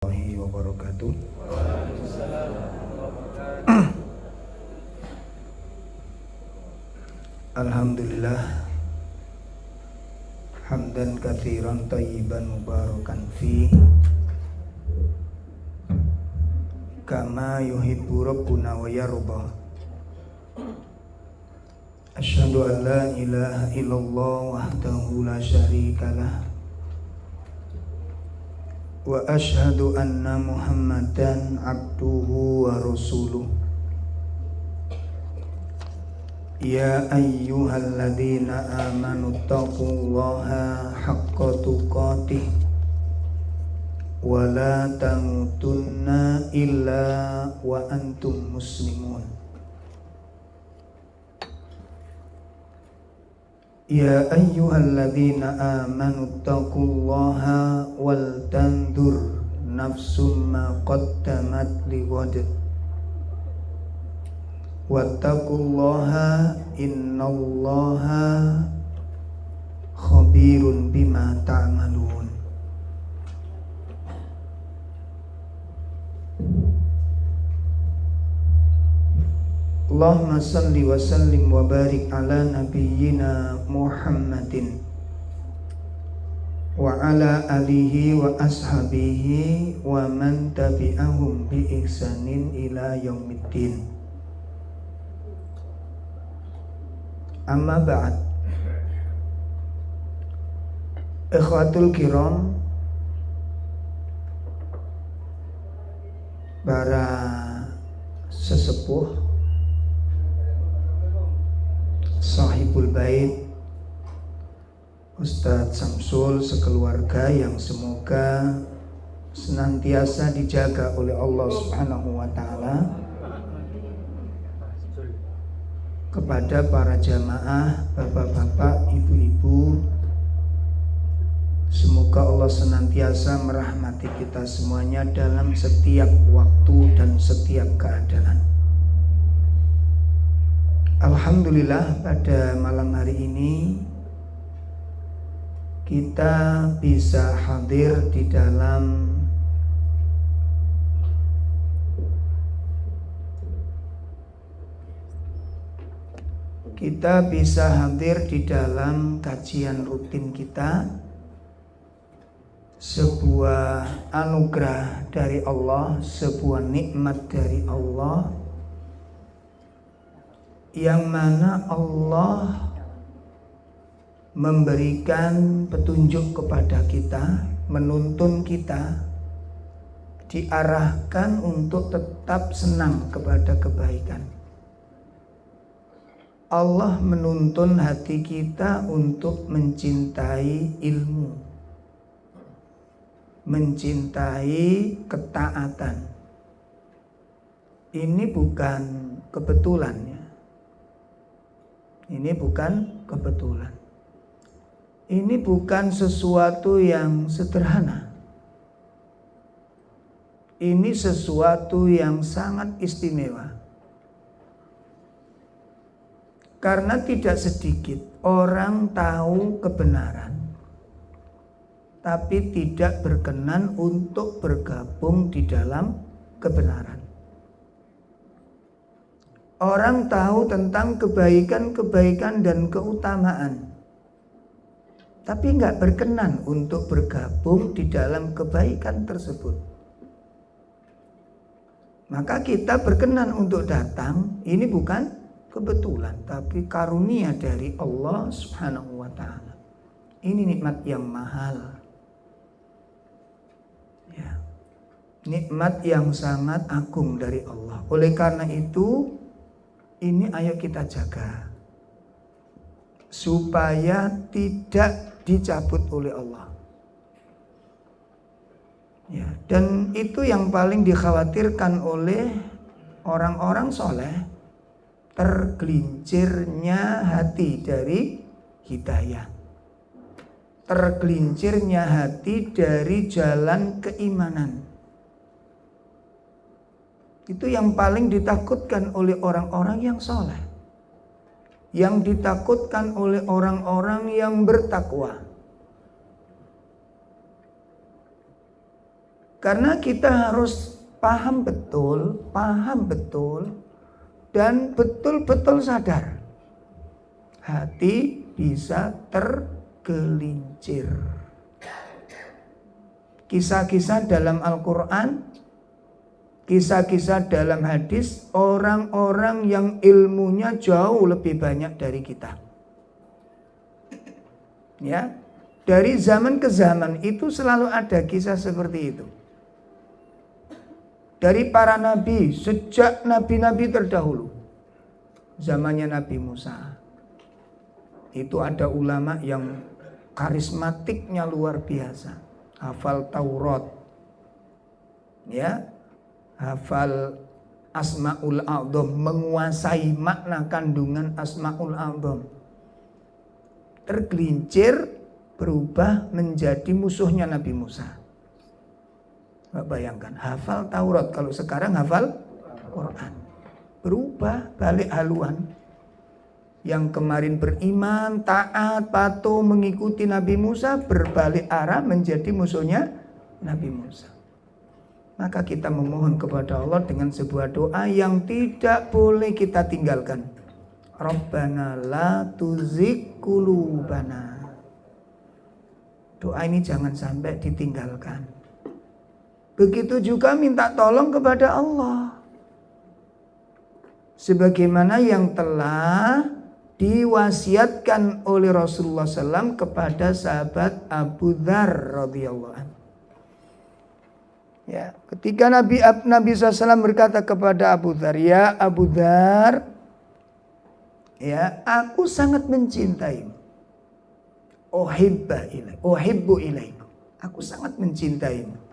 Wabarakatuh. Alhamdulillah hamdan katsiran thayyiban mubarakan fi kama yuhibbu rabbuna wa yarda. Asyhadu an la ilaha illallah wahdahu la syarikalah wa asyhadu anna Muhammadan abduhu wa rasuluh. Ya ayyuhalladzina amanu taqullaha haqqa tuqatih wa la tamutunna illa wa antum muslimun. Ya ayyuhalladzina amanu taqullaha wal tandur nafsum ma qaddamat lighad wattaqullaha innallaha khabirun bima ta'malun. Allahumma salli wa sallim wa barik ala nabiyyina Muhammadin wa ala alihi wa ashabihi wa man tabi'ahum bi ihsanin ila yaumiddin. Amma ba'd. Ikhwatul kiram, para sesepuh, sahibul bait, Ustadz Samsul sekeluarga yang semoga senantiasa dijaga oleh Allah Subhanahu wa taala. Kepada para jamaah, bapak-bapak, ibu-ibu, semoga Allah senantiasa merahmati kita semuanya dalam setiap waktu dan setiap keadaan. Alhamdulillah, pada malam hari ini kita bisa hadir di dalam kajian rutin kita, sebuah anugerah dari Allah, sebuah nikmat dari Allah, yang mana Allah memberikan petunjuk kepada kita, menuntun kita, diarahkan untuk tetap senang kepada kebaikan. Allah menuntun hati kita untuk mencintai ilmu, mencintai ketaatan. Ini bukan kebetulan ya. Ini bukan kebetulan. Ini bukan sesuatu yang sederhana. Ini sesuatu yang sangat istimewa. Karena tidak sedikit orang tahu kebenaran, tapi tidak berkenan untuk bergabung di dalam kebenaran. Orang tahu tentang kebaikan-kebaikan dan keutamaan, tapi nggak berkenan untuk bergabung di dalam kebaikan tersebut. Maka kita berkenan untuk datang, ini bukan kebetulan, tapi karunia dari Allah Subhanahu wa ta'ala. Ini nikmat yang mahal ya, nikmat yang sangat agung dari Allah. Oleh karena itu, ini ayo kita jaga supaya tidak dicabut oleh Allah ya. Dan itu yang paling dikhawatirkan oleh orang-orang soleh, tergelincirnya hati dari hidayah, tergelincirnya hati dari jalan keimanan. Itu yang paling ditakutkan oleh orang-orang yang soleh, yang ditakutkan oleh orang-orang yang bertakwa. Karena kita harus paham betul dan betul-betul sadar. Hati bisa tergelincir. Kisah-kisah dalam Al-Quran, kisah-kisah dalam hadis, orang-orang yang ilmunya jauh lebih banyak dari kita. Ya, dari zaman ke zaman itu selalu ada kisah seperti itu. Dari para nabi, sejak nabi-nabi terdahulu, zamannya Nabi Musa, itu ada ulama yang karismatiknya luar biasa, hafal Taurat, ya, hafal Asmaul A'dham, menguasai makna kandungan Asmaul A'dham, tergelincir berubah menjadi musuhnya Nabi Musa. Bayangkan, hafal Taurat, kalau sekarang hafal Quran, berubah balik haluan. Yang kemarin beriman, taat, patuh, mengikuti Nabi Musa, berbalik arah menjadi musuhnya Nabi Musa. Maka kita memohon kepada Allah dengan sebuah doa yang tidak boleh kita tinggalkan. Rabbana la tuzigh qulubana. Doa ini jangan sampai ditinggalkan. Begitu juga minta tolong kepada Allah, sebagaimana yang telah diwasiatkan oleh Rasulullah SAW kepada sahabat Abu Dzar radhiyallahu anhu. Ya, ketika Nabi SAW berkata kepada Abu Dzar, ya Abu Dzar, ya, aku sangat mencintaimu. Uhibbu ilaikum. Aku sangat mencintaimu.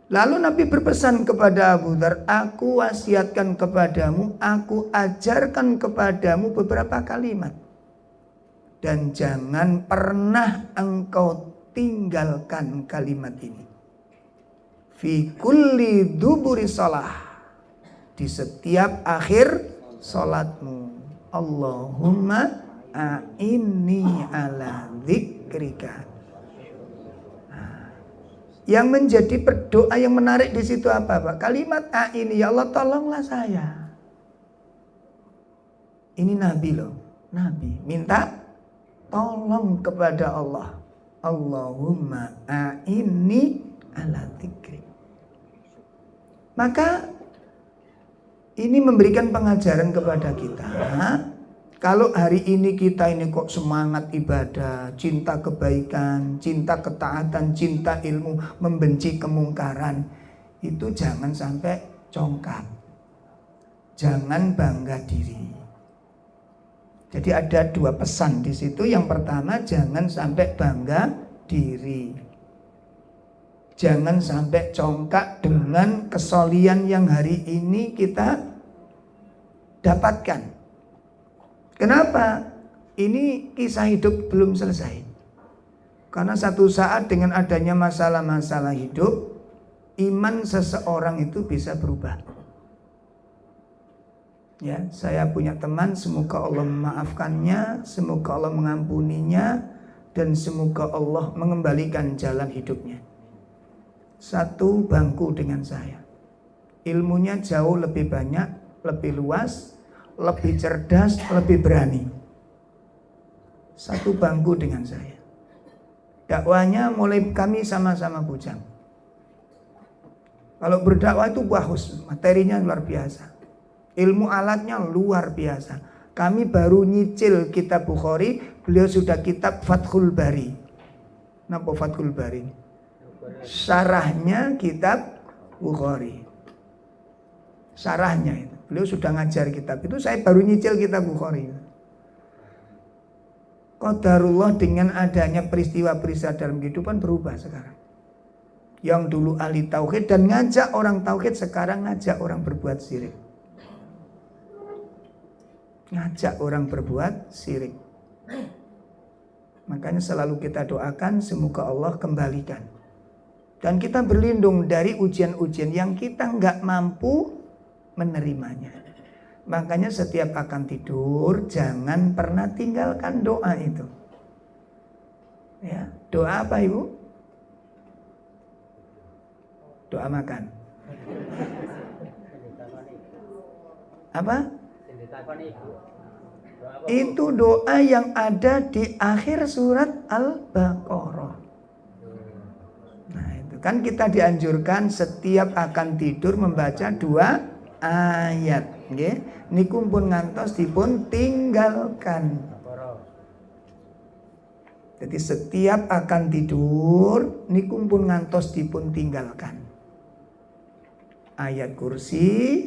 Lalu Nabi berpesan kepada Abu Dzar, aku wasiatkan kepadamu, aku ajarkan kepadamu beberapa kalimat. Dan jangan pernah engkau tinggalkan kalimat ini. Fi kulli duburi shalah. Di setiap akhir salatmu. Allahumma a'inni ala dzikrika. Yang menjadi doa yang menarik di situ apa, Pak? Kalimat ini, ya Allah tolonglah saya. Ini Nabi loh, Nabi minta tolong kepada Allah. Allahumma a'inni ala dzikri. Maka ini memberikan pengajaran kepada kita. Kalau hari ini kita ini kok semangat ibadah, cinta kebaikan, cinta ketaatan, cinta ilmu, membenci kemungkaran, itu jangan sampai congkak. Jangan bangga diri. Jadi ada dua pesan di situ. Yang pertama, jangan sampai bangga diri. Jangan sampai congkak dengan kesolian yang hari ini kita dapatkan. Kenapa? Ini kisah hidup belum selesai. Karena satu saat dengan adanya masalah-masalah hidup, iman seseorang itu bisa berubah. Ya, saya punya teman, semoga Allah memaafkannya, semoga Allah mengampuninya, dan semoga Allah mengembalikan jalan hidupnya. Satu bangku dengan saya. Ilmunya jauh lebih banyak, lebih luas, lebih cerdas, lebih berani. Satu bangku dengan saya. Dakwahnya mulai kami sama-sama bujang. Kalau berdakwah itu bagus, materinya luar biasa. Ilmu alatnya luar biasa. Kami baru nyicil kitab Bukhari, beliau sudah kitab Fathul Bari. Napa Fathul Bari? Syarahnya kitab Bukhari. Syarahnya itu. Beliau sudah ngajar kitab itu, saya baru nyicil kitab Bukhari. Qadarullah dengan adanya peristiwa-peristiwa dalam kehidupan berubah sekarang. Yang dulu ahli tauhid dan ngajak orang tauhid, sekarang ngajak orang berbuat syirik. Ngajak orang berbuat syirik. Makanya selalu kita doakan semoga Allah kembalikan. Dan kita berlindung dari ujian-ujian yang kita nggak mampu menerimanya. Makanya setiap akan tidur jangan pernah tinggalkan doa itu. Ya, doa apa Ibu? Doa makan. Apa? Itu doa yang ada di akhir surat Al-Baqarah. Nah, itu kan kita dianjurkan setiap akan tidur membaca 2 ayat, nggih. Niku pun ngantos dipun tinggalkan. Jadi setiap akan tidur niku pun ngantos dipun tinggalkan. Ayat kursi,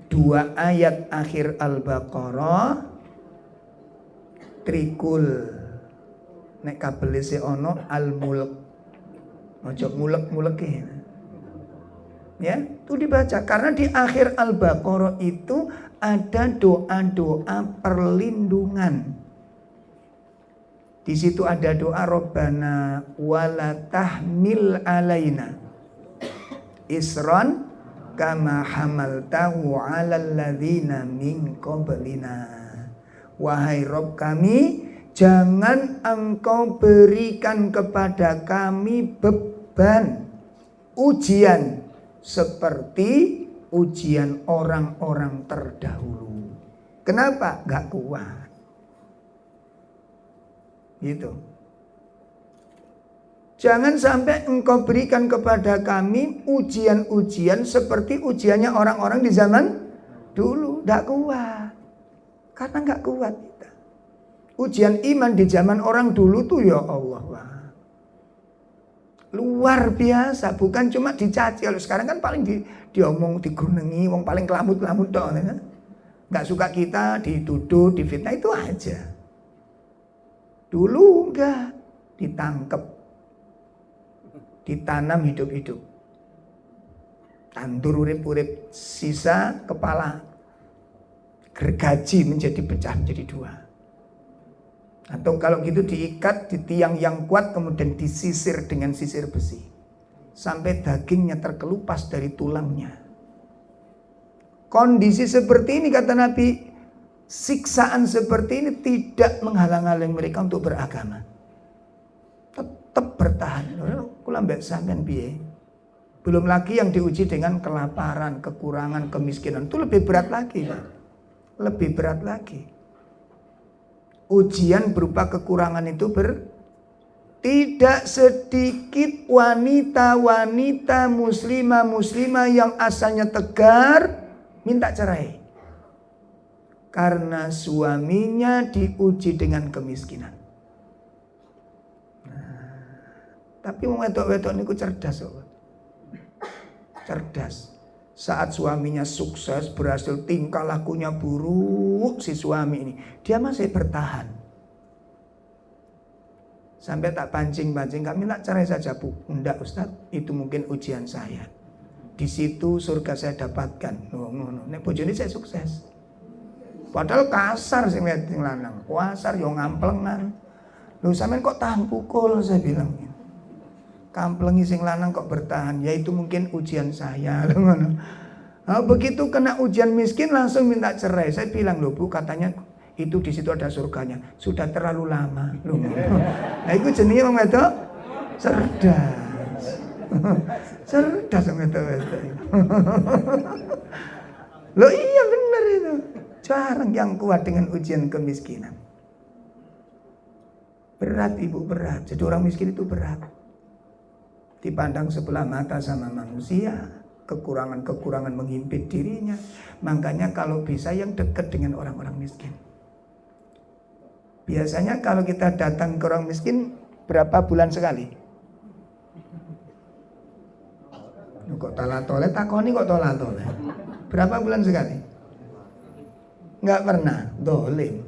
2 ayat akhir Al-Baqarah, trikul nek kabel se ono Al-Mulk. Ojo mulek-mulek ya, itu dibaca karena di akhir Al-Baqarah itu ada doa-doa perlindungan. Di situ ada doa Rabbana wala tahmil alaina isron kama hamaltahu 'alal ladzina min qablina. Wahai Rabb kami, jangan Engkau berikan kepada kami beban ujian seperti ujian orang-orang terdahulu. Kenapa? Gak kuat. Gitu. Jangan sampai Engkau berikan kepada kami ujian-ujian seperti ujiannya orang-orang di zaman dulu. Gak kuat. Karena gak kuat kita. Ujian iman di zaman orang dulu tuh ya Allah, wah, luar biasa. Bukan cuma dicaci. Kalau sekarang kan paling diomong, digunengi, wong paling kelamut-kelamut dong, kan? Gak suka kita, dituduh, difitnah, itu aja. Dulu enggak, ditangkep, ditanam hidup-hidup, tandur urip-urip, sisa kepala gergaji menjadi pecah menjadi 2. Atau kalau gitu diikat di tiang yang kuat kemudian disisir dengan sisir besi sampai dagingnya terkelupas dari tulangnya. Kondisi seperti ini kata Nabi, siksaan seperti ini tidak menghalang-halangi mereka untuk beragama. Tetap bertahan. Kula mbek sampean piye? Belum lagi yang diuji dengan kelaparan, kekurangan, kemiskinan. Itu lebih berat lagi, Pak. Lebih berat lagi. Ujian berupa kekurangan itu tidak sedikit wanita-wanita muslimah yang asalnya tegar minta cerai karena suaminya diuji dengan kemiskinan. Tapi wong wedok-wedok niku cerdas kok. Cerdas. Saat suaminya sukses, berhasil, tingkah lakunya buruk si suami ini, dia masih bertahan. Sampai tak pancing-pancing, kami tak cerai saja, Bu. Enggak, Ustadz, itu mungkin ujian saya. Di situ surga saya dapatkan. Nek bojone saya sukses. Padahal kasar sing lanang, kasar yo ngamplengan. Lho sampean kok tahan pukul, saya bilang. Kamplengi sing lanang kok bertahan, ya itu mungkin ujian saya. Begitu kena ujian miskin langsung minta cerai. Saya bilang, loh Bu, katanya itu di situ ada surganya. Sudah terlalu lama. Nah itu jenenge wong wedok cerdas. Cerdas wong wedok. Loh iya benar itu. Jarang yang kuat dengan ujian kemiskinan. Berat Ibu, berat. Jadi orang miskin itu berat. Dipandang sebelah mata sama manusia, kekurangan-kekurangan menghimpit dirinya. Makanya kalau bisa yang dekat dengan orang-orang miskin. Biasanya kalau kita datang ke orang miskin berapa bulan sekali? Kok talatole, takoni kok talatole. Berapa bulan sekali? Enggak pernah, dolim.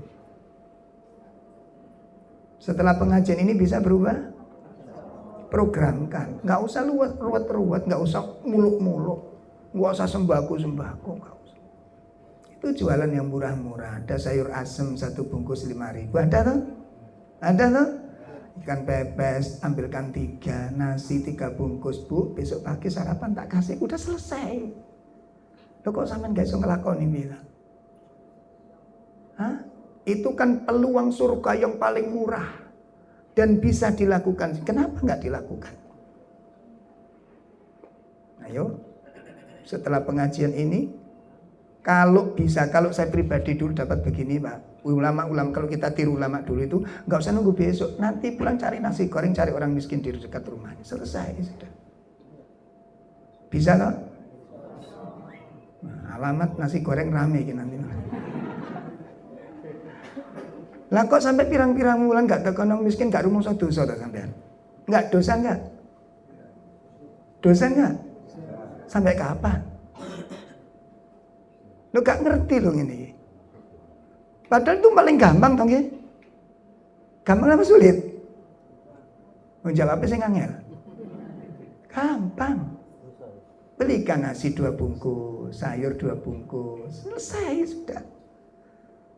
Setelah pengajian ini bisa berubah? Programkan, nggak usah ruwet, nggak usah muluk-muluk, nggak usah sembako, nggak usah. Itu jualan yang murah-murah. Ada sayur asem 1 bungkus 5.000. Ada tuh? Ada tuh? Ikan pepes, ambilkan 3, nasi 3 bungkus Bu. Besok pagi sarapan tak kasih, udah selesai. Lo kok sampean gak iso ngelakoni bilang? Hah? Itu kan peluang surga yang paling murah. Dan bisa dilakukan. Kenapa nggak dilakukan? Ayo, setelah pengajian ini, kalau bisa, kalau saya pribadi dulu dapat begini Pak, ulama-ulama kalau kita tiru ulama dulu itu nggak usah nunggu besok, nanti pulang cari nasi goreng, cari orang miskin di dekat rumahnya, selesai sudah. Bisa kan? Nah, alamat nasi goreng rame nanti. Lah kok sampai pirang-pirang bulan gak ke orang miskin, gak rumangsa dosa ta sampean? Enggak dosa enggak? Dosa enggak? Sampai kapan? Lo gak ngerti lo ini. Padahal itu paling gampang toh nggih. Gampang apa sulit? Mau jawabnya sing angel. Gampang. Belikan nasi 2 bungkus, sayur 2 bungkus, selesai sudah.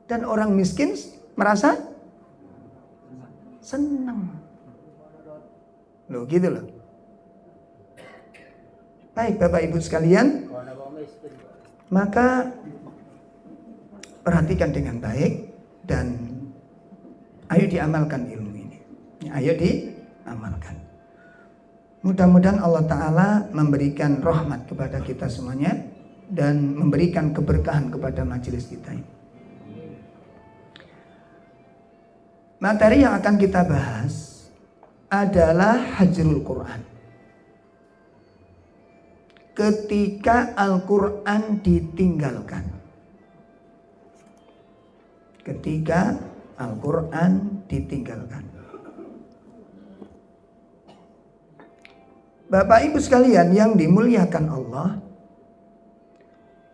Dan orang miskin merasa senang. Loh gitu loh. Baik Bapak Ibu sekalian, maka perhatikan dengan baik dan ayo diamalkan ilmu ini. Ayo diamalkan. Mudah-mudahan Allah Ta'ala memberikan rahmat kepada kita semuanya dan memberikan keberkahan kepada majelis kita ini. Materi yang akan kita bahas adalah hajrul Quran. Ketika Al-Quran ditinggalkan. Ketika Al-Quran ditinggalkan. Bapak Ibu sekalian yang dimuliakan Allah,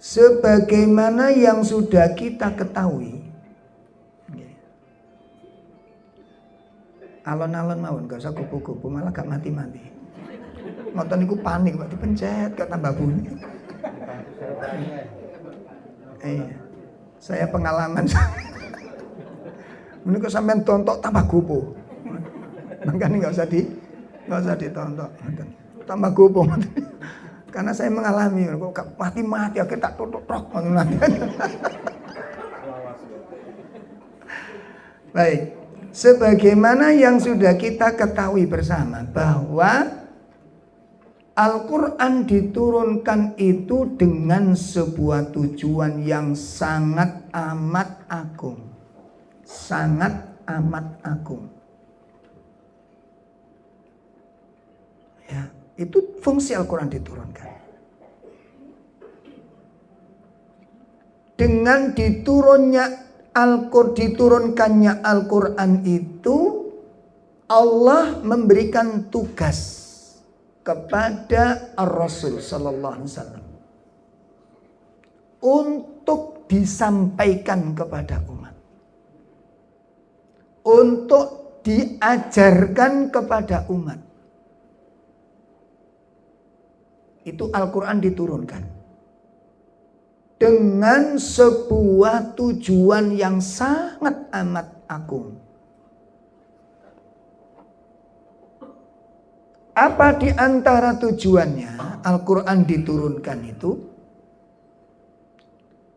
sebagaimana yang sudah kita ketahui, alon-alon mawon, gak usah kupu-kupu, malah gak mati-mati. Ngoten niku panik, Pak, dipencet gak tambah bunyi. Saya pengalaman. Ini kok sampean tontok tambah gupo. Makanya gak usah ditontok. Tambah gupo. Karena saya mengalami, kok mati-mati akhirnya tak tontok. Baik. Sebagaimana yang sudah kita ketahui bersama bahwa Al-Quran diturunkan itu dengan sebuah tujuan yang sangat amat agung. Sangat amat agung. Ya, itu fungsi Al-Quran diturunkan. Dengan diturunkannya Al-Quran itu, Allah memberikan tugas kepada Ar-Rasul Sallallahu Alaihi Wasallam untuk disampaikan kepada umat, untuk diajarkan kepada umat. Itu Al-Quran diturunkan dengan sebuah tujuan yang sangat amat agung. Apa di antara tujuannya Al-Quran diturunkan itu?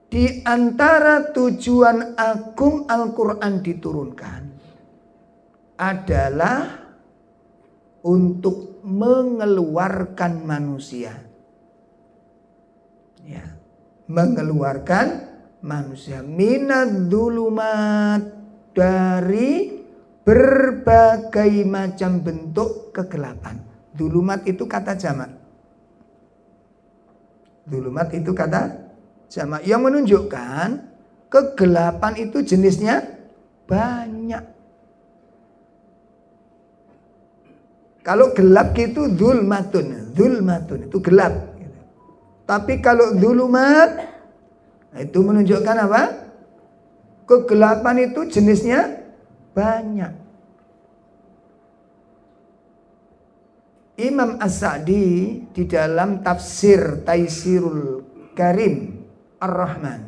Di antara tujuan agung Al-Quran diturunkan adalah untuk mengeluarkan manusia. Ya. Mengeluarkan manusia minadz-dzulumat, dari berbagai macam bentuk kegelapan. Dzulumat itu kata jamak. Dzulumat itu kata jamak yang menunjukkan kegelapan itu jenisnya banyak. Kalau gelap gitu dzulmatun itu gelap. Tapi kalau dzulumat itu menunjukkan apa? Kegelapan itu jenisnya banyak. Imam As-Sa'di di dalam tafsir Taisirul Karim Ar-Rahman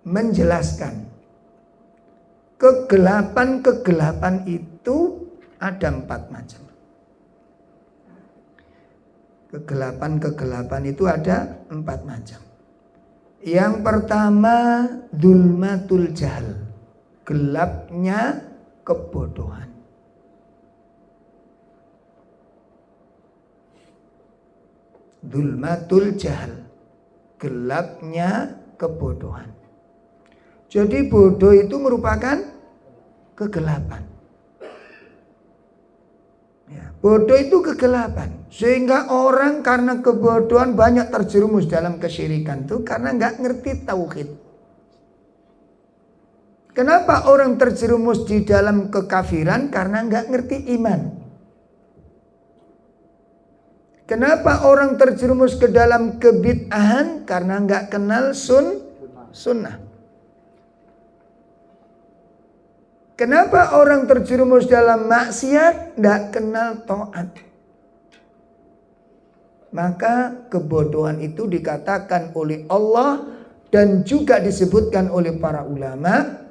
menjelaskan kegelapan itu ada 4 macam. Kegelapan itu ada 4 macam. Yang pertama dzulmatul jahl, gelapnya kebodohan. Zulmatul jahal, gelapnya kebodohan. Jadi bodoh itu merupakan kegelapan. Ya, bodoh itu kegelapan. Sehingga orang karena kebodohan banyak terjerumus dalam kesyirikan itu karena nggak ngerti tauhid. Kenapa orang terjerumus di dalam kekafiran? Karena nggak ngerti iman. Kenapa orang terjerumus ke dalam kebid'ahan? Karena nggak kenal sunnah. Kenapa orang terjerumus dalam maksiat? Nggak kenal taat. Maka kebodohan itu dikatakan oleh Allah dan juga disebutkan oleh para ulama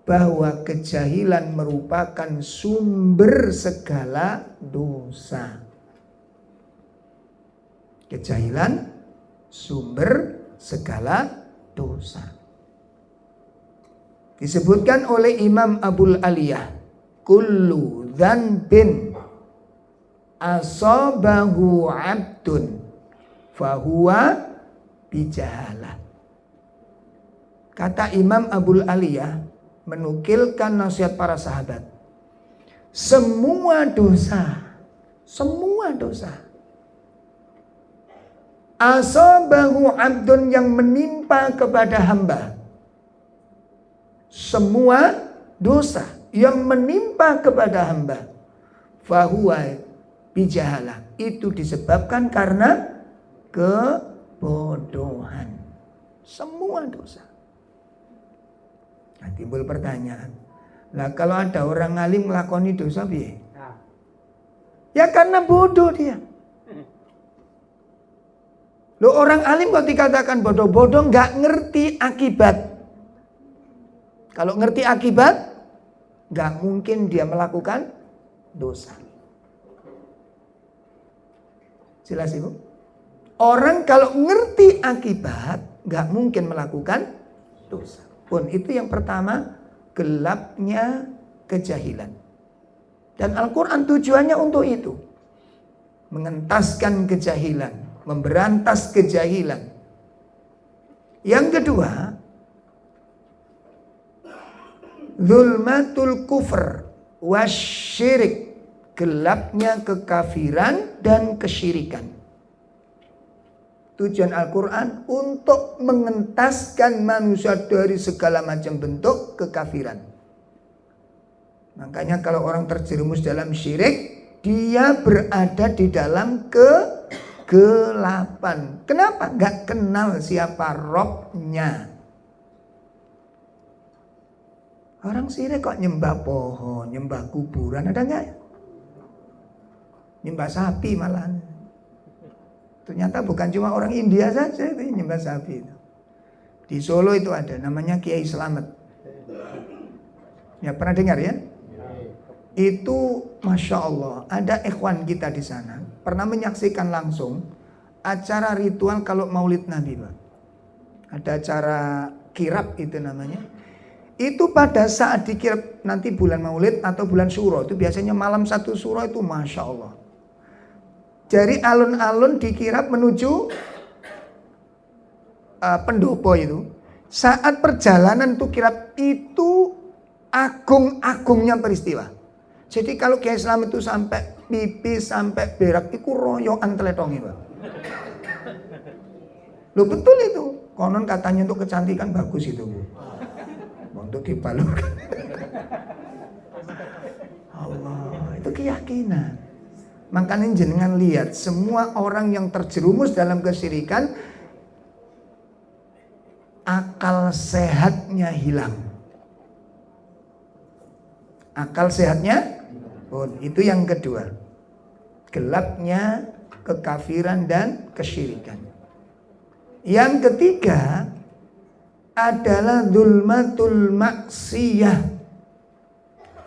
bahwa kejahilan merupakan sumber segala dosa. Kejahilan sumber segala dosa. Disebutkan oleh Imam Abul Aliyah, kullu dzanbin asabahu 'abdun fahuwa bijahalah. Kata Imam Abul Aliyah menukilkan nasihat para sahabat. Semua dosa asabahu 'abdun yang menimpa kepada hamba. Semua dosa yang menimpa kepada hamba fahuwa bijahalah, itu disebabkan karena kebodohan. Semua dosa. Nah, timbul pertanyaan, lah kalau ada orang alim melakoni dosa piye? Ya karena bodoh dia. Loh, orang alim kok dikatakan bodoh nggak ngerti akibat. Kalau ngerti akibat, nggak mungkin dia melakukan dosa. Jelas Ibu? Orang kalau ngerti akibat, nggak mungkin melakukan dosa. Pun itu yang pertama, gelapnya kejahilan. Dan Al-Quran tujuannya untuk itu. Mengentaskan kejahilan, memberantas kejahilan. Yang kedua, zulmatul kufr wasyirik, gelapnya kekafiran dan kesyirikan. Tujuan Al-Quran untuk mengentaskan manusia dari segala macam bentuk kekafiran. Makanya kalau orang terjerumus dalam syirik, dia berada di dalam kegelapan. Kenapa? Gak kenal siapa Robnya. Orang syirik kok nyembah pohon, nyembah kuburan, ada nggak? Nyembah sapi malah. Ternyata bukan cuma orang India saja itu nyembah sapi itu. Di Solo itu ada, namanya Kiai Slamet. Ya pernah dengar ya? Itu Masya Allah, ada ikhwan kita di sana pernah menyaksikan langsung acara ritual kalau Maulid Nabi, Pak. Ada acara kirab itu namanya. Itu pada saat dikirap nanti bulan Maulid atau bulan Syuro, itu biasanya malam 1 Syuro itu Masya Allah. Dari alun-alun dikirap menuju pendopo itu. Saat perjalanan tuh kirap itu agung-agungnya peristiwa. Jadi kalau Kiai Islam itu sampai pipis, sampai berak, itu royokan teletongi, Pak. Loh betul itu. Konon katanya untuk kecantikan bagus itu, Bu. Untuk dibalurkan. Allah, itu keyakinan. Makanya jenengan lihat, semua orang yang terjerumus dalam kesyirikan, akal sehatnya hilang. Akal sehatnya, itu yang kedua. Gelapnya kekafiran dan kesyirikan. Yang ketiga adalah zulmatul maksiyah,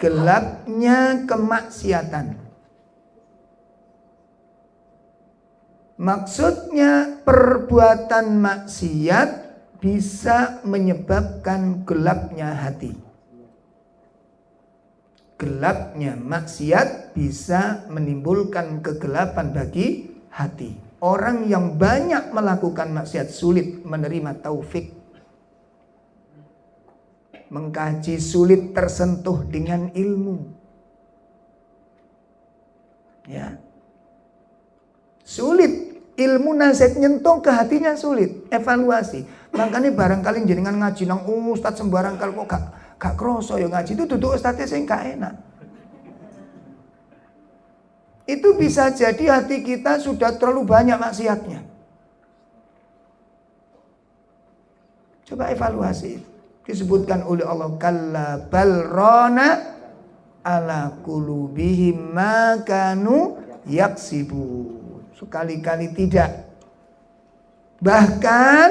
gelapnya kemaksiatan. Maksudnya perbuatan maksiat bisa menyebabkan gelapnya hati. Gelapnya maksiat bisa menimbulkan kegelapan bagi hati. Orang yang banyak melakukan maksiat sulit menerima taufik. Mengkaji sulit tersentuh dengan ilmu. Ya. Sulit. Ilmu nasihat nyentuh ke hatinya sulit. Evaluasi. Makanya barangkali jenengan ngaji nang ustaz sembarang kali kok gak kroso ya ngaji itu duduk ustaznya sing gak enak. Itu bisa jadi hati kita sudah terlalu banyak maksiatnya. Coba evaluasi. Disebutkan oleh Allah kalla bal rana ala qulubihim ma kanu yaksibun. Sekali-kali tidak. Bahkan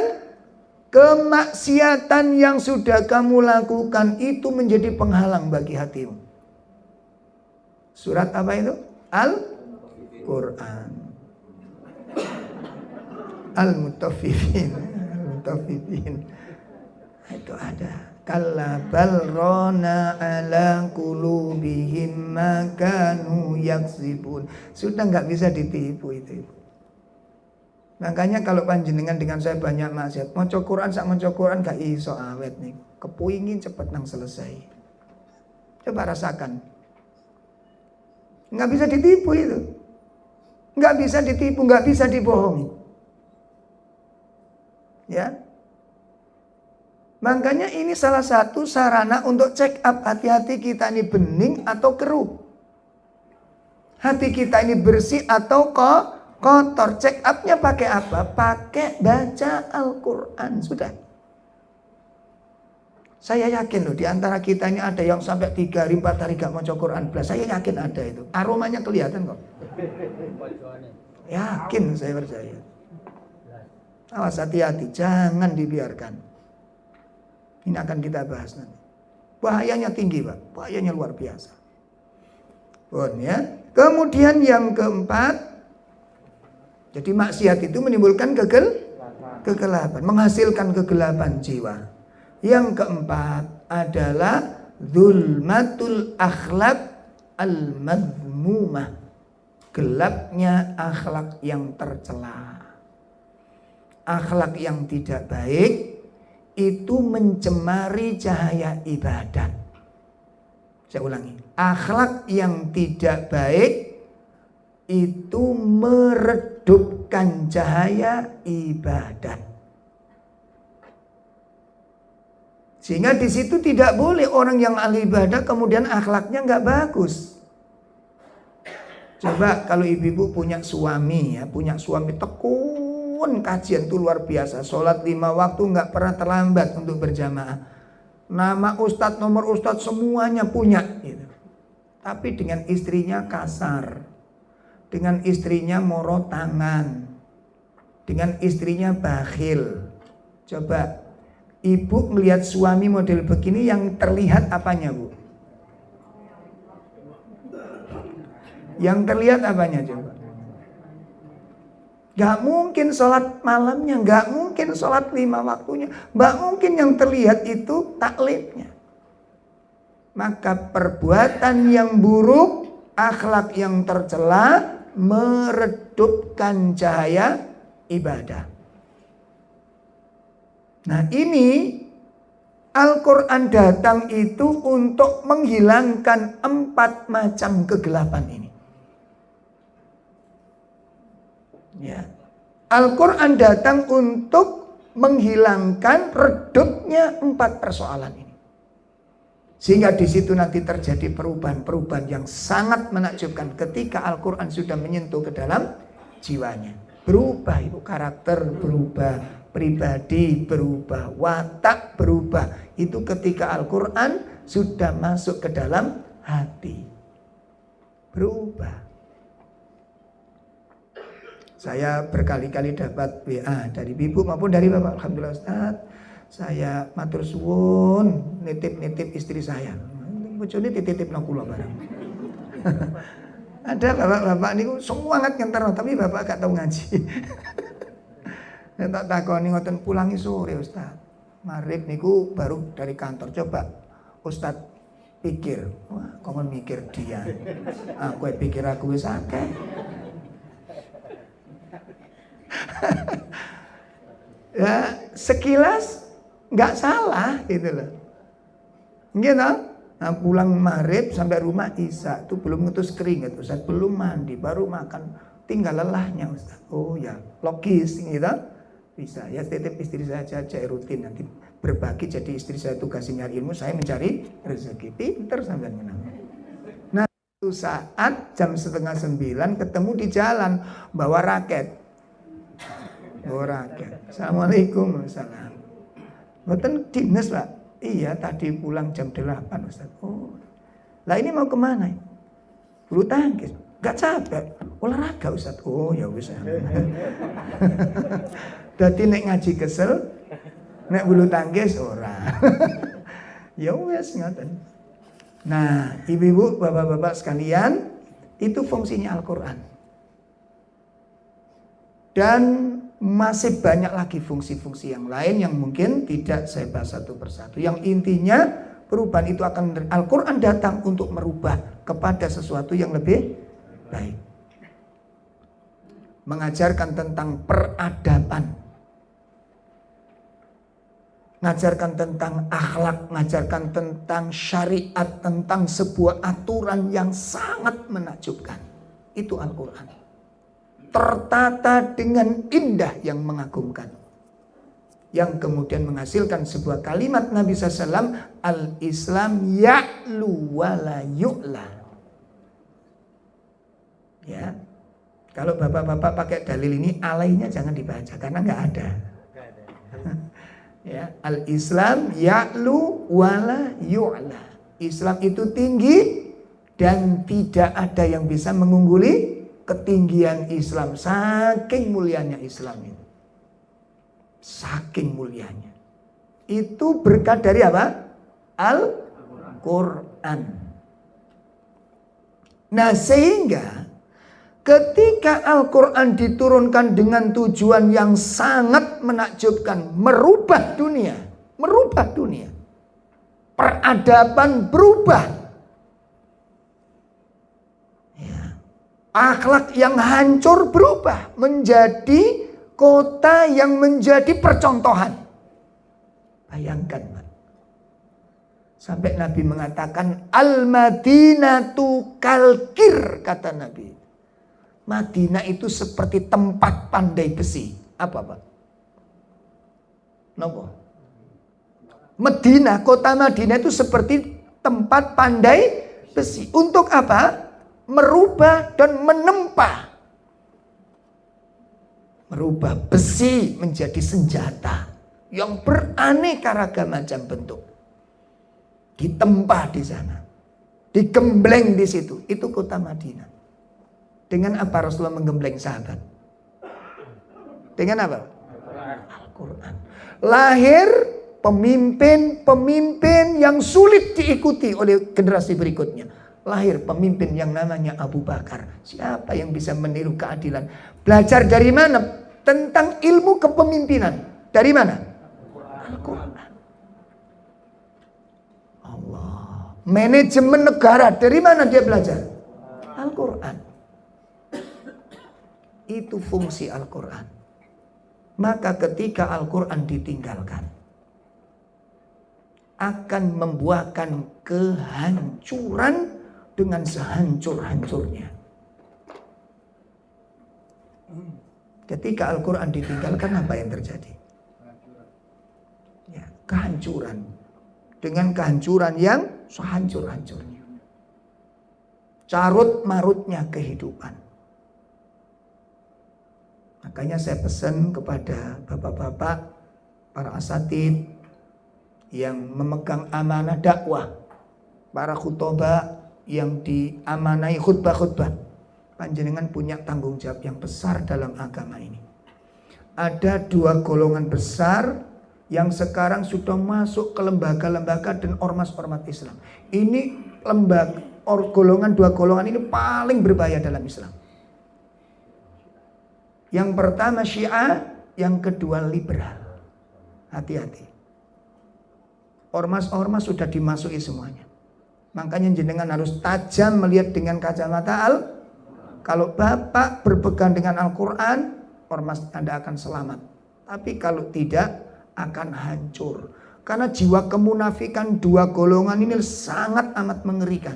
kemaksiatan yang sudah kamu lakukan itu menjadi penghalang bagi hatimu. Surat apa itu? Al-Quran. Al-Mutaffifin. Al-Mutaffifin. Itu ada. Kalla bal rana ala qulubihim ma kanu yaksibun. Sudah enggak bisa ditipu itu. Makanya kalau panjenengan dengan saya banyak maksiat, maca Quran sak maca Quran gak iso awet nih. Kepuingin cepet nang selesai. Coba rasakan. Enggak bisa ditipu itu. Enggak bisa ditipu, enggak bisa dibohongi. Ya. Makanya ini salah satu sarana untuk check up hati-hati kita ini bening atau keruh. Hati kita ini bersih atau kotor. Check upnya pakai apa? Pakai baca Al-Quran. Sudah. Saya yakin loh di antara kita ini ada yang sampai 3 hari 4 hari gak mau Quran. Saya yakin ada itu. Aromanya kelihatan kok. Yakin saya percaya. Awas hati-hati. Jangan dibiarkan. Ini akan kita bahas nanti. Bahayanya tinggi Pak. Bahayanya luar biasa. Ya. Kemudian yang keempat. Jadi maksiat itu menimbulkan kegelapan. Menghasilkan kegelapan jiwa. Yang keempat adalah zulmatul akhlak al-madhmumah. Gelapnya akhlak yang tercela. Akhlak yang tidak baik itu mencemari cahaya ibadat. Saya ulangi. Akhlak yang tidak baik itu meredupkan cahaya ibadat. Sehingga di situ tidak boleh orang yang ahli ibadah kemudian akhlaknya nggak bagus. Coba kalau ibu-ibu punya suami ya, punya suami tekun kajian itu luar biasa. Sholat 5 waktu nggak pernah terlambat untuk berjamaah. Nama ustadz, nomor ustadz semuanya punya. Gitu. Tapi dengan istrinya kasar, dengan istrinya moro tangan, dengan istrinya bakhil. Coba ibu melihat suami model begini yang terlihat apanya Bu? Yang terlihat apanya coba? Gak mungkin sholat malamnya, gak mungkin sholat 5 waktunya, gak mungkin yang terlihat itu taklidnya. Maka perbuatan yang buruk, akhlak yang tercela meredupkan cahaya ibadah. Nah ini Al-Quran datang itu untuk menghilangkan 4 macam kegelapan ini. Ya. Al-Quran datang untuk menghilangkan redupnya 4 persoalan ini. Sehingga di situ nanti terjadi perubahan-perubahan yang sangat menakjubkan ketika Al-Quran sudah menyentuh ke dalam jiwanya. Berubah itu karakter, berubah pribadi, berubah watak, berubah. Itu ketika Al-Quran sudah masuk ke dalam hati. Berubah. Saya berkali-kali dapat WA dari ibu maupun dari bapak. Alhamdulillah Ustaz, saya matur suwun nitip istri saya. Bojone titip nang kula barang. Ada bapak-bapak niku semangat ngantar tapi bapak gak tahu ngaji. Saya tak takoni ngoten pulangi sore Ustaz. Maghrib niku baru dari kantor. Coba Ustaz pikir, wah kok mikir dia. Aku pikir aku wis akeh. Ya, sekilas nggak salah gitu loh. Gitu. Nah, pulang maghrib sampai rumah Isya itu belum ngetus keringat Ustaz, belum mandi, baru makan, tinggal lelahnya Ustaz. Oh ya, logis gitu. Bisa ya, titip istri saya aja rutin, nanti berbagi, jadi istri saya tugasnya nyari ilmu, saya mencari rezeki. Pinter sampai menang. Nah, suatu saat jam 8:30 ketemu di jalan bawa raket. Assalamualaikum. Waalaikumsalam. Mboten dinas, Pak. Iya, tadi pulang jam 8 Ustaz. Oh. Lah ini mau kemana? Bulu tangkis. Gak capek. Olahraga Ustaz. Oh ya wis. Dadi nek ngaji kesel, nek bulu tangkis ora. Ya wis ngoten. Nah, ibu-ibu, bapak-bapak sekalian, itu fungsinya Al-Qur'an. Dan masih banyak lagi fungsi-fungsi yang lain yang mungkin tidak saya bahas satu persatu. Yang intinya perubahan itu akan, Al-Quran datang untuk merubah kepada sesuatu yang lebih baik. Mengajarkan tentang peradaban, mengajarkan tentang akhlak, mengajarkan tentang syariat, tentang sebuah aturan yang sangat menakjubkan. Itu Al-Quran. Tertata dengan indah yang mengagumkan, yang kemudian menghasilkan sebuah kalimat Nabi SAW, al-Islam ya'lu wa la yu'la. Ya, kalau bapak-bapak pakai dalil ini, alainya jangan dibaca karena nggak ada. Ya, al-Islam ya'lu wa la yu'la. Islam itu tinggi dan tidak ada yang bisa mengungguli ketinggian Islam. Saking mulianya Islam itu. Saking mulianya. Itu berkat dari apa? Al-Quran. Nah, sehingga ketika Al-Quran diturunkan dengan tujuan yang sangat menakjubkan, merubah dunia, peradaban berubah. Akhlak yang hancur berubah menjadi kota yang menjadi percontohan. Bayangkan, Pak. Sampai Nabi mengatakan Al-Madinatu kalkir, kata Nabi. Madinah itu seperti tempat pandai besi. Apa, Pak? Nopo? Kota Madinah itu seperti tempat pandai besi. Untuk apa? Merubah dan menempa. Merubah besi menjadi senjata yang beraneka ragam macam bentuk. Ditempa di sana, digembleng di situ. Itu kota Madinah. Dengan apa Rasulullah menggembleng sahabat? Dengan apa? Al-Quran. Lahir pemimpin-pemimpin yang sulit diikuti oleh generasi berikutnya. Lahir pemimpin yang namanya Abu Bakar. Siapa yang bisa meniru keadilan? Belajar dari mana? Tentang ilmu kepemimpinan. Dari mana? Al-Quran. Allah. Manajemen negara. Dari mana dia belajar? Al-Quran. Itu fungsi Al-Quran. Maka ketika Al-Quran ditinggalkan, akan membuahkan kehancuran dengan sehancur-hancurnya. Ketika Al-Quran ditinggalkan, apa yang terjadi? Ya, kehancuran. Dengan kehancuran yang sehancur-hancurnya. Carut marutnya kehidupan. Makanya saya pesan kepada bapak-bapak, para asatid yang memegang amanah dakwah, para khutbah yang diamanai khutbah-khutbah, panjenengan punya tanggung jawab yang besar dalam agama ini. Ada dua golongan besar yang sekarang sudah masuk ke lembaga-lembaga dan ormas-ormas Islam. Ini dua golongan ini paling berbahaya dalam Islam. Yang pertama Syiah, yang kedua liberal. Hati-hati. Ormas-ormas sudah dimasuki semuanya. Makanya jenengan harus tajam melihat dengan kacamata Kalau Bapak berpegang dengan Al-Quran, ormas Anda akan selamat. Tapi kalau tidak akan hancur. Karena jiwa kemunafikan dua golongan ini sangat amat mengerikan.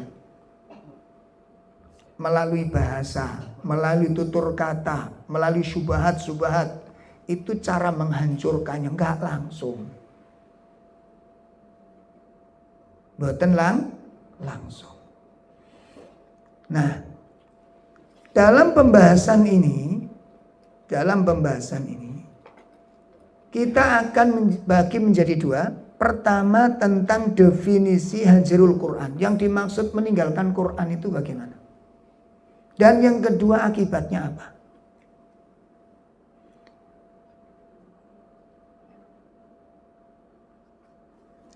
Melalui bahasa, melalui tutur kata, melalui syubhat-syubhat, itu cara menghancurkannya, enggak langsung. Boten langsung. Nah, dalam pembahasan ini kita akan bagi menjadi dua. Pertama tentang definisi hajrul Quran. Yang dimaksud meninggalkan Quran itu bagaimana? Dan yang kedua akibatnya apa?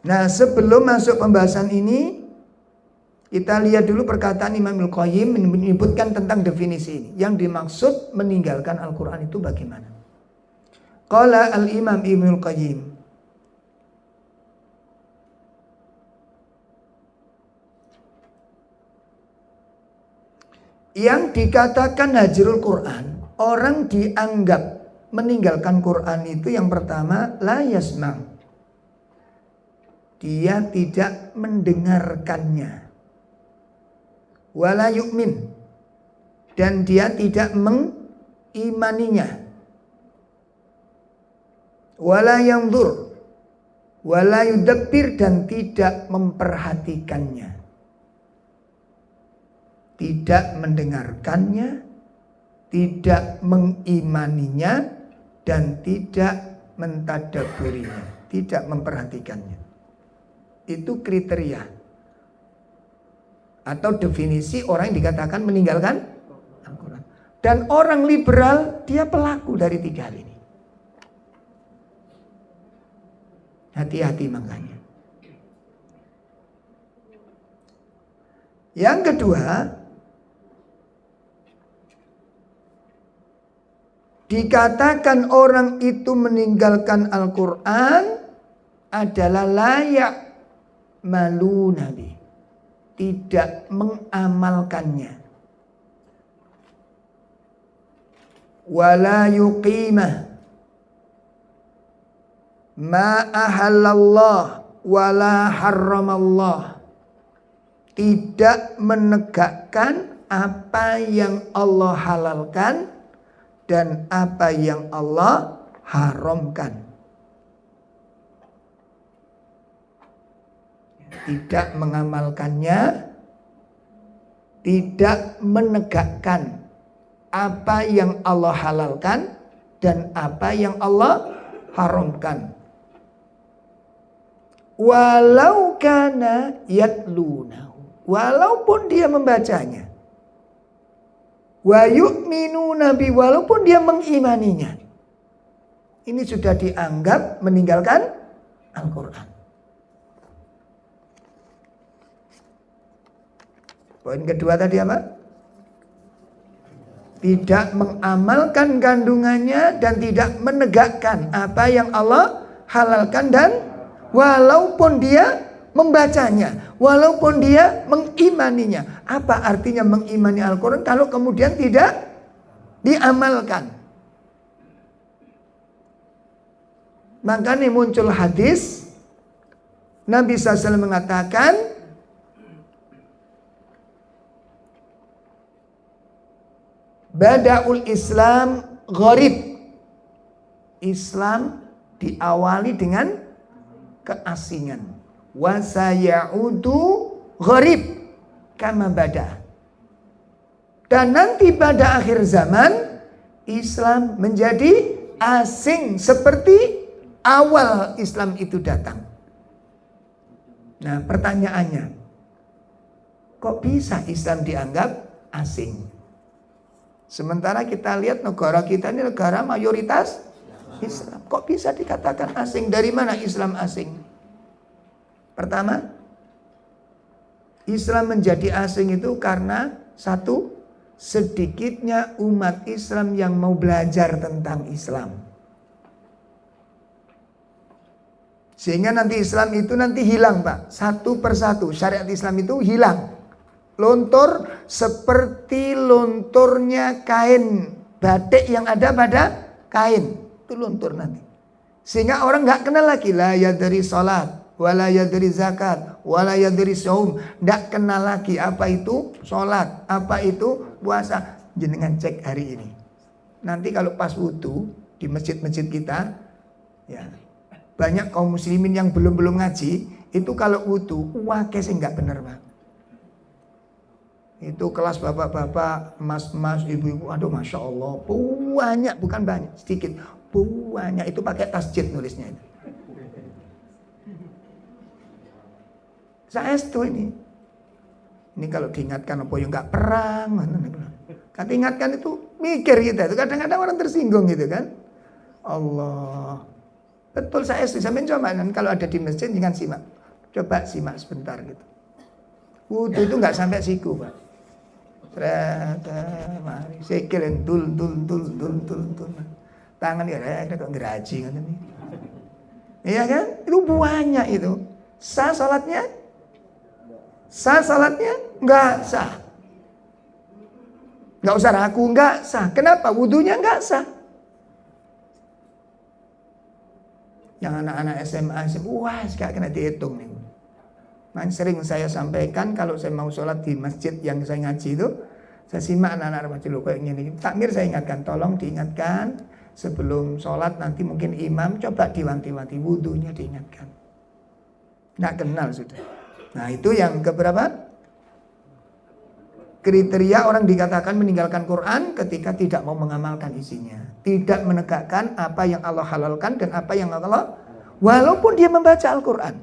Nah, sebelum masuk pembahasan ini, kita lihat dulu perkataan Imam Al-Qayyim menyebutkan tentang definisi ini. Yang dimaksud meninggalkan Al-Quran itu bagaimana? Qala al-Imam Ibnul Qayyim, yang dikatakan hajrul Quran, orang dianggap meninggalkan Quran itu yang pertama, la yasma'. Dia tidak mendengarkannya. Wala yu'min. Dan dia tidak mengimaninya. Wala yanzur. Wala yudabbir, dan tidak memperhatikannya. Tidak mendengarkannya, tidak mengimaninya, dan tidak mentadaburinya, tidak memperhatikannya. Itu kriteria atau definisi orang yang dikatakan meninggalkan Al-Quran. Dan orang liberal dia pelaku dari tiga hal ini. Hati-hati makanya. Yang kedua, dikatakan orang itu meninggalkan Al-Quran adalah layak malu nabi, tidak mengamalkannya. Wala yuqimah ma ahallallah wala harramallah, tidak menegakkan apa yang Allah halalkan dan apa yang Allah haramkan. Tidak mengamalkannya, tidak menegakkan apa yang Allah halalkan dan apa yang Allah haramkan. Walau kana yatlunahu, walaupun dia membacanya. Wa yu'minuna bi, walaupun dia mengimaninya. Ini sudah dianggap meninggalkan Al-Quran. Poin kedua tadi apa? Tidak mengamalkan kandungannya dan tidak menegakkan apa yang Allah halalkan, dan walaupun dia membacanya, walaupun dia mengimaninya. Apa artinya mengimani Al-Quran kalau kemudian tidak diamalkan? Makanya muncul hadis Nabi SAW mengatakan, Bada'ul Islam gharib. Islam diawali dengan keasingan. Wa sayaudu gharib kama bada. Dan nanti pada akhir zaman Islam menjadi asing seperti awal Islam itu datang. Nah, pertanyaannya, kok bisa Islam dianggap asing? Sementara kita lihat negara kita ini negara mayoritas Islam. Kok bisa dikatakan asing? Dari mana Islam asing? Pertama, Islam menjadi asing itu karena satu, sedikitnya umat Islam yang mau belajar tentang Islam. Sehingga nanti Islam itu nanti hilang, Pak. Satu persatu syariat Islam itu hilang. Luntur seperti lunturnya kain batik yang ada pada kain. Itu luntur nanti. Sehingga orang nggak kenal lagi la yadri salat, wala yadri zakat, wala yadri saum. Nggak kenal lagi apa itu salat, apa itu puasa. Jenengan cek hari ini. Nanti kalau pas wudu di masjid-masjid kita, ya banyak kaum muslimin yang belum ngaji, itu kalau wudu wake sih nggak bener, Pak. Itu kelas bapak-bapak, mas-mas, ibu-ibu, aduh masya Allah, banyak, bukan banyak, sedikit. Banyak itu pakai tasjid nulisnya itu. Saya itu ini kalau diingatkan apa yang nggak perang, kata ingatkan itu mikir kita itu kadang-kadang orang tersinggung gitu kan. Allah, betul saya sampai coba kalau ada di masjid jangan simak, coba simak sebentar gitu. Wudu itu nggak sampai siku, Pak. Mari sekilen tul. Tangan ya kok geraji kan ini. Iya kan? Itu banyak itu. Sah salatnya? Sah salatnya? Enggak sah. Enggak usah ragu, enggak sah. Kenapa? Wudunya enggak sah. Yang anak-anak SMA, wah enggak kena dihitung nih. Nah, sering saya sampaikan kalau saya mau sholat di masjid yang saya ngaji itu, saya simak anak-anak remaja loh kayak gini. Takmir saya ingatkan, tolong diingatkan. Sebelum sholat nanti mungkin imam coba diwanti-wanti wudunya diingatkan. Nggak kenal sudah. Nah itu yang keberapa? Kriteria orang dikatakan meninggalkan Quran ketika tidak mau mengamalkan isinya. Tidak menegakkan apa yang Allah halalkan dan apa yang Allah. Walaupun dia membaca Al-Quran.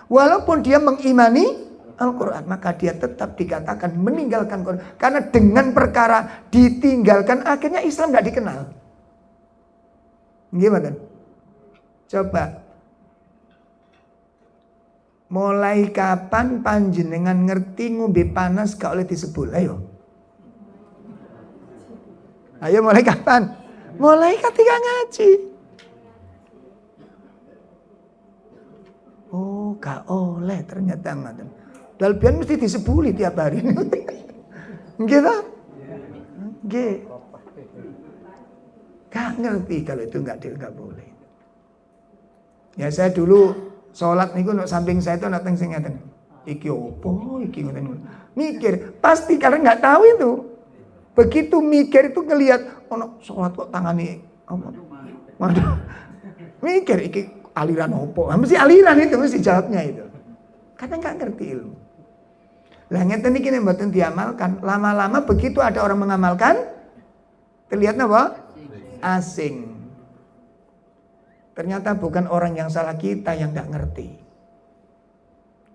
Walaupun dia mengimani Al-Quran. Maka dia tetap dikatakan meninggalkan Quran. Karena dengan perkara ditinggalkan akhirnya Islam nggak dikenal. Gimana? Coba. Mulai kapan panjenengan ngerti ngombe panas gak oleh disebul? Ayo. Ayo mulai kapan? Mulai ketika ngaji. Oh, gak oleh ternyata ngoten. Dalbian mesti disebuli tiap hari. Gitu? Nggih. Gak ngerti kalau itu nggak boleh. Ya saya dulu sholat niku untuk samping saya itu nonton sing ngeten. Iki opo? Iki ngoten. Mikir, pasti karena nggak tahu itu. Begitu mikir itu ngelihat ono sholat kok tangani apa? Waduh. Mikir iki aliran opo? Mesti aliran itu mesti jawabnya itu. Karena nggak ngerti ilmu. Lah ngeten iki nek mboten diamalkan, lama-lama begitu ada orang mengamalkan terlihat apa? Asing. Ternyata bukan orang yang salah, kita yang gak ngerti.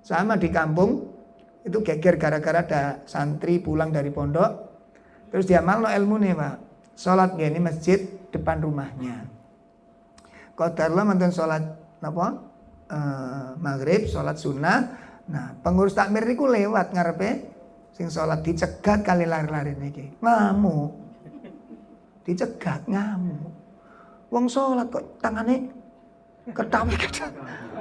Sama di kampung itu geger gara-gara ada santri pulang dari pondok, terus dia malu ilmu nih Pak. Sholat gini masjid depan rumahnya. Qadarlah mantan sholat apa? Maghrib, sholat sunnah. Nah pengurus takmir niku lewat ngarepe sing sholat dicegat kali lari-lari niki. Ngamuk. Dicegat ngamuk. Wong sholat kok tangane ketawik.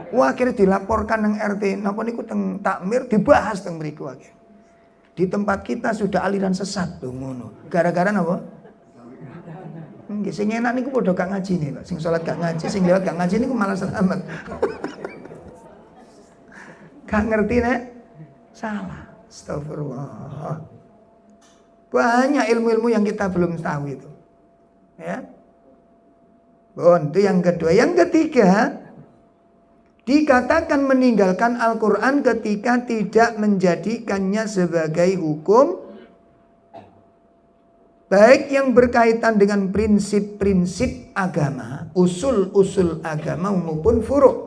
Wah akhirnya dilaporkan nang RT. Napa niku teng takmir dibahas teng mriku akhir. Di tempat kita sudah aliran sesat lho ngono. Gara-gara napa? Nggih sing enak niku padha gak ngaji nih, Pak. Sing sholat gak ngaji, sing lewat gak ngaji niku malah selamat. Gak ngerti nek salah. Astagfirullah. Banyak ilmu-ilmu yang kita belum tahu itu. Ya. Bon, itu yang kedua. Yang ketiga, dikatakan meninggalkan Al-Quran ketika tidak menjadikannya sebagai hukum, baik yang berkaitan dengan prinsip-prinsip agama, usul-usul agama maupun furu'.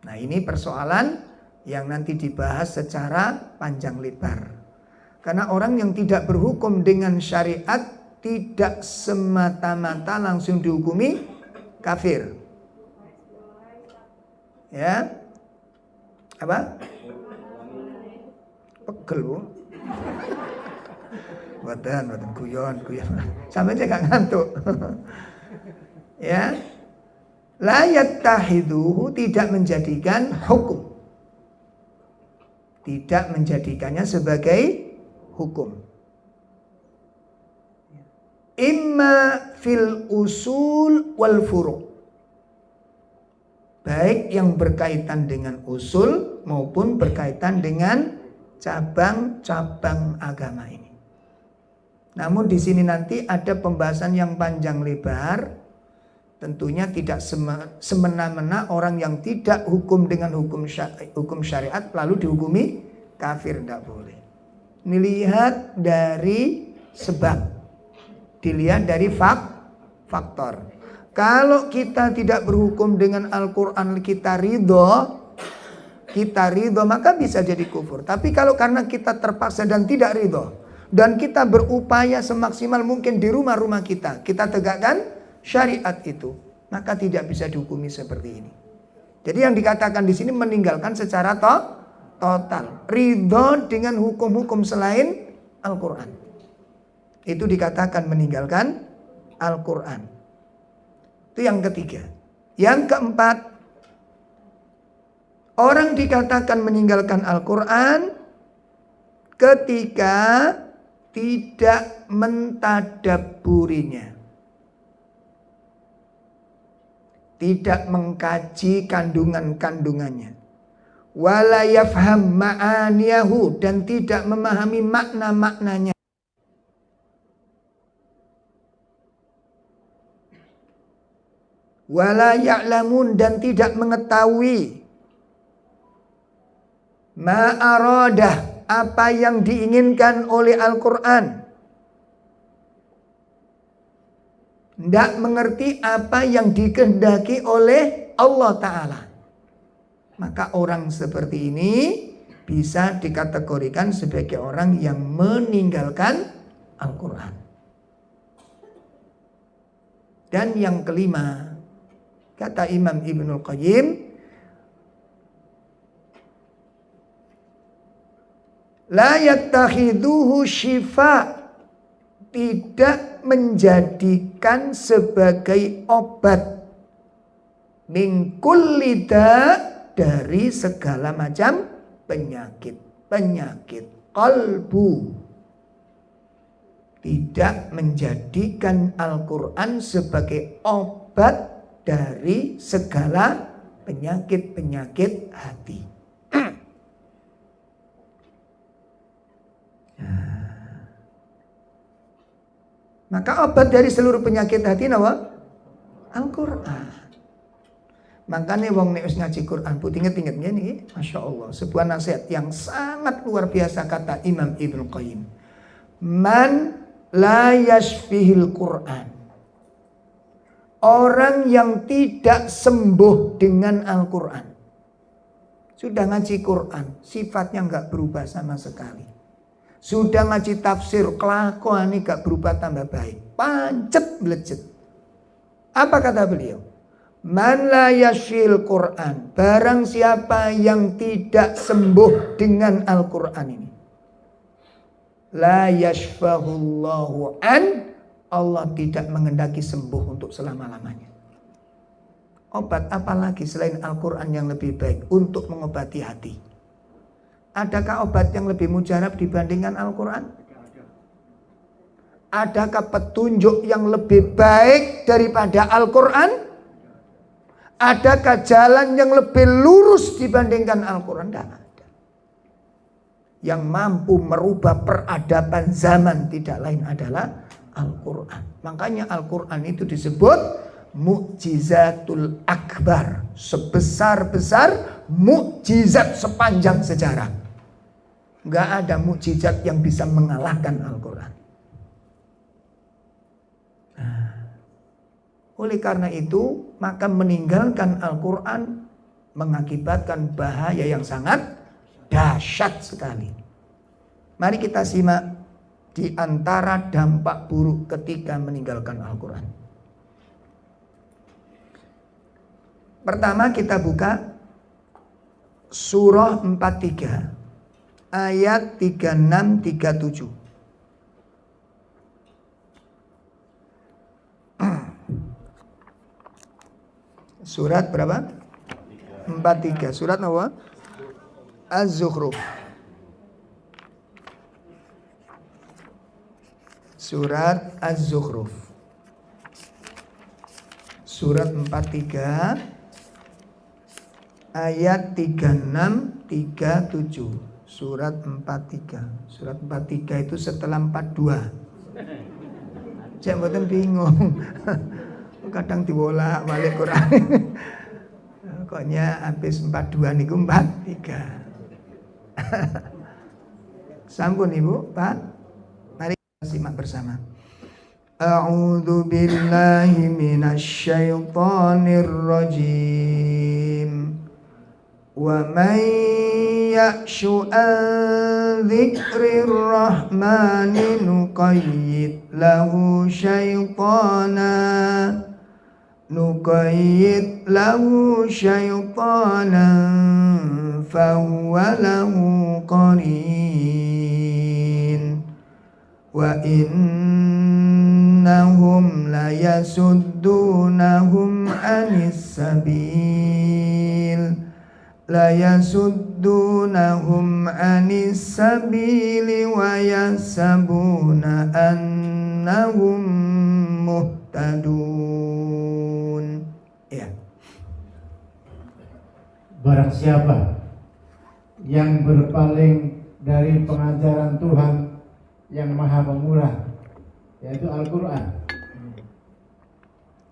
Nah ini persoalan yang nanti dibahas secara panjang lebar. Karena orang yang tidak berhukum dengan syariat tidak semata-mata langsung dihukumi kafir. Ya. Apa? Pegel, Bu. Badan guyon. Sampai saya gak ngantuk. Ya. La yattahiduhu, tidak menjadikan hukum. Tidak menjadikannya sebagai hukum. Imma fil usul wal furu'. baik yang berkaitan dengan usul maupun berkaitan dengan cabang-cabang agama ini. Namun di sini nanti ada pembahasan yang panjang lebar. Tentunya tidak semena-mena orang yang tidak hukum dengan hukum syariat lalu dihukumi kafir, tidak boleh. Dilihat dari sebab, dilihat dari faktor. Kalau kita tidak berhukum dengan Al-Quran, kita ridho, maka bisa jadi kufur. Tapi kalau karena kita terpaksa dan tidak ridho, dan kita berupaya semaksimal mungkin di rumah-rumah kita tegakkan syariat itu, maka tidak bisa dihukumi seperti ini. Jadi yang dikatakan di sini meninggalkan secara total, ridho dengan hukum-hukum selain Al-Quran. Itu dikatakan meninggalkan Al-Quran. Itu yang ketiga. Yang keempat, orang dikatakan meninggalkan Al-Quran ketika tidak mentadabburinya, tidak mengkaji kandungan-kandungannya, wala yafham ma'aniyahu, dan tidak memahami makna-maknanya, wala ya'lamun, dan tidak mengetahui ma'aradah, apa yang diinginkan oleh Al-Quran, tidak mengerti apa yang dikehendaki oleh Allah Ta'ala, maka orang seperti ini bisa dikategorikan sebagai orang yang meninggalkan Al-Quran. Dan yang kelima, kata Imam Ibnul Qayyim, la yattakhiduhu syifa, tidak menjadikan sebagai obat, min kulli da, dari segala macam penyakit qalbu. Tidak menjadikan Al-Quran sebagai obat dari segala penyakit hati. Maka obat dari seluruh penyakit hati apa? Al-Quran. Makanya wong nek wis ngaji Quran putih inget-inget nih, Masya Allah, sebuah nasihat yang sangat luar biasa kata Imam Ibnu Qayyim. Man la yashfihil Quran, orang yang tidak sembuh dengan Al-Quran. Sudah ngaji Quran, sifatnya enggak berubah sama sekali. Sudah ngaji tafsir, kelakuan ini gak berubah tambah baik, pancet belejet. Apa kata beliau? Man la yashfil Quran, barang siapa yang tidak sembuh dengan Al-Quran ini, la yashfahullahu an, Allah tidak mengendaki sembuh untuk selama-lamanya. Obat apa lagi selain Al-Quran yang lebih baik untuk mengobati hati? Adakah obat yang lebih mujarab dibandingkan Al-Quran? Adakah petunjuk yang lebih baik daripada Al-Quran? Adakah jalan yang lebih lurus dibandingkan Al-Quran? Tidak ada. Yang mampu merubah peradaban zaman tidak lain adalah Al-Quran. Makanya Al-Quran itu disebut mukjizatul akbar, sebesar-besar mukjizat sepanjang sejarah. Gak ada mukjizat yang bisa mengalahkan Al-Quran. Oleh karena itu, maka meninggalkan Al-Quran mengakibatkan bahaya yang sangat dahsyat sekali. Mari kita simak di antara dampak buruk ketika meninggalkan Al-Quran. Pertama kita buka surah 43 ayat 36-37. Surat berapa? 43. Surat apa? Az-Zukhruf. Surat Az-Zukhruf. Surat 43 ayat 36, 37. Surat 43. Surat 43 itu setelah 42. Cek mboten bingung. Kadang dibolak-balik Quran. Pokoknya habis 42 niku 43. Sampun Ibu, Pak. Mari kita simak bersama. A'udzu billahi minasyaitonir rajim. Wa may ya'shu an dzikrir rahmani nuqayyid lahu syaitanan fahuwa lahu qarin wa innahum layasuddunahum anis sabili wa yasabuna annahum muhtadun. Ya. Barang siapa yang berpaling dari pengajaran Tuhan yang Maha Pemurah, yaitu Al-Quran,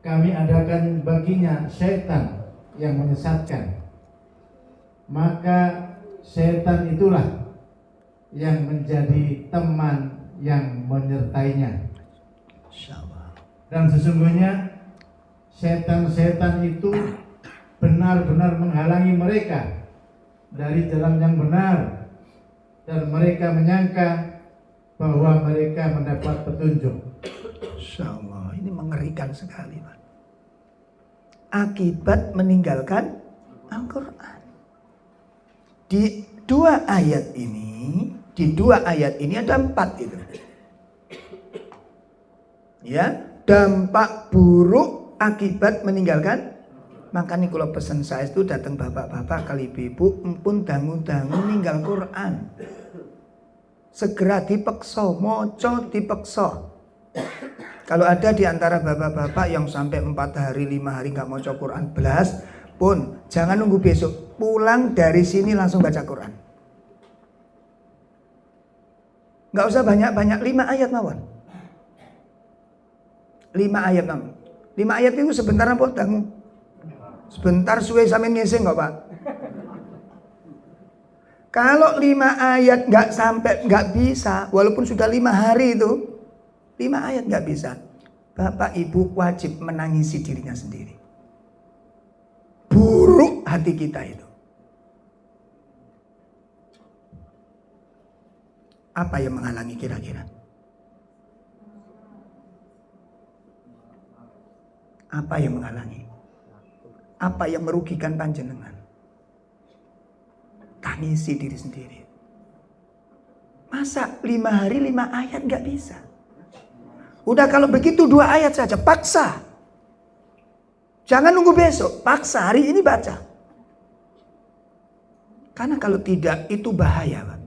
kami adakan baginya syaitan yang menyesatkan, maka syaitan itulah yang menjadi teman yang menyertainya. Dan sesungguhnya setan-setan itu benar-benar menghalangi mereka dari jalan yang benar, dan mereka menyangka bahwa mereka mendapat petunjuk. Insyaallah, ini mengerikan sekali, Pak. Akibat meninggalkan Al-Quran. Di dua ayat ini ada 4 itu. Ya, dampak buruk akibat meninggalkan. Makanya kalau pesan saya itu datang bapak-bapak kali ibu pun dangu-dangu ninggal Quran. Segera dipeksa, moco dipeksa. Kalau ada di antara bapak-bapak yang sampai 4 hari, 5 hari gak moco Quran belas pun, jangan nunggu besok, pulang dari sini langsung baca Quran. Gak usah banyak-banyak, 5 ayat mawon. 5 ayat mawon. 5 ayat itu sebentar apa dangu? Sebentar suwe sampe ngising kok, Pak. Kalau 5 ayat nggak bisa, walaupun sudah 5 hari itu, 5 ayat nggak bisa, Bapak Ibu wajib menangisi dirinya sendiri. Buruk hati kita itu. Apa yang menghalangi kira-kira? Apa yang menghalangi? Apa yang merugikan panjenengan? Tangisi diri sendiri. Masa 5 hari 5 ayat gak bisa? Udah kalau begitu 2 ayat saja, paksa. Jangan nunggu besok, paksa hari ini baca. Karena kalau tidak itu bahaya, Pak.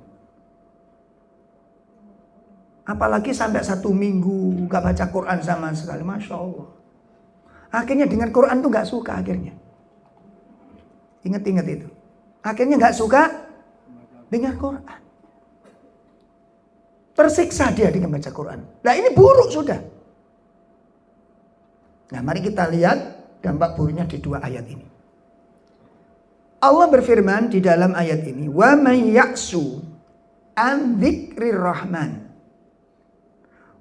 Apalagi sampai 1 minggu gak baca Quran sama sekali, Masya Allah. Akhirnya dengan Quran tuh gak suka akhirnya. Ingat-ingat itu. Akhirnya gak suka dengan Quran. Tersiksa dia dengan baca Quran. Nah ini buruk sudah. Nah mari kita lihat dampak buruknya di 2 ayat ini. Allah berfirman di dalam ayat ini, wa may ya'su an dzikrir rahman.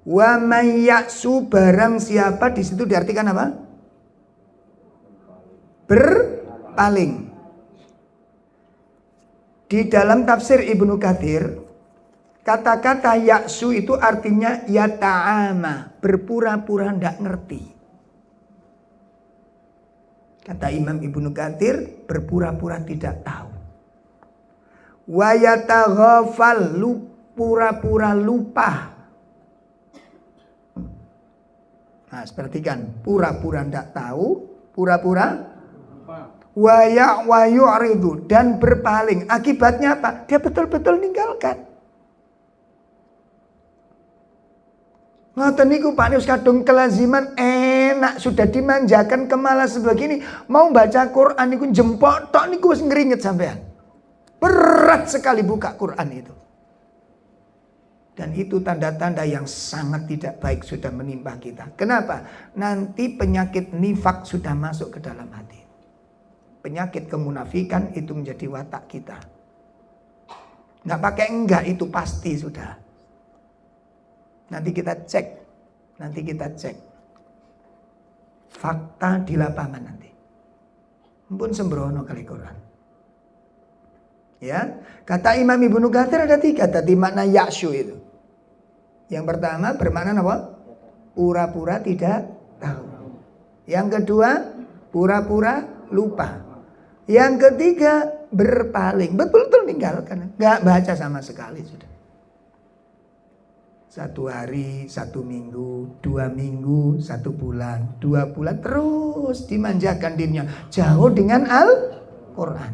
Wa may ya'su, barang siapa, di situ diartikan apa? Berpaling. Di dalam tafsir Ibnu Katsir, kata-kata ya'su itu artinya yata'ama, berpura-pura ndak ngerti. Kata Imam Ibnu Katsir, berpura-pura tidak tahu. Wa yataghafal, pura-pura lupa. Nah, perhatikan, pura-pura ndak tahu, pura-pura wa yu'ridu, dan berpaling. Akibatnya apa? Dia betul-betul ninggalkan. Ngoten niku Pak Nius kadung kelaziman enak, sudah dimanjakan kemalas sebegini, mau baca Quran niku jempol tok niku wis ngeringet sampean. Berat sekali buka Quran itu. Dan itu tanda-tanda yang sangat tidak baik sudah menimpa kita. Kenapa? Nanti penyakit nifak sudah masuk ke dalam hati. Penyakit kemunafikan itu menjadi watak kita. Nggak pakai enggak itu pasti sudah. Nanti kita cek. Fakta di lapangan nanti. Ampun sembrono kali Quran. Ya, kata Imam Ibnu Katsir ada 3 tadi makna ya'syu itu. Yang pertama bermakna apa? Pura-pura tidak tahu. Yang kedua pura-pura lupa. Yang ketiga berpaling, betul-betul meninggalkan, nggak baca sama sekali sudah. 1 hari, 1 minggu, 2 minggu, 1 bulan, 2 bulan terus dimanjakan dirinya jauh dengan Al-Quran.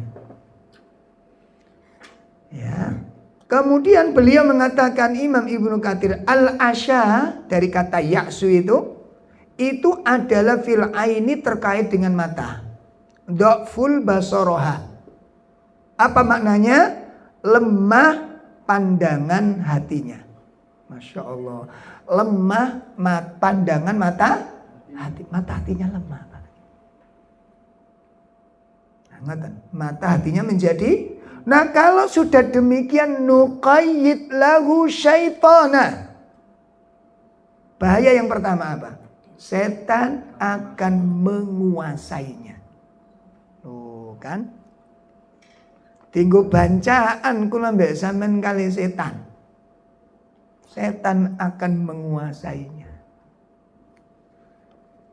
Ya. Kemudian beliau mengatakan Imam Ibnu Katsir al-asya dari kata ya'su itu adalah fil aini terkait dengan mata. Dhaful basoroha. Apa maknanya? Lemah pandangan hatinya. Masya Allah. Lemah pandangan mata hatinya lemah. Mata hatinya menjadi. Nah kalau sudah demikian nuqayyid lahu syaitana. Bahaya yang pertama apa? Setan akan menguasainya. Tuh kan? Tinggu bancaan kula mbek sampean kali setan. Setan akan menguasainya.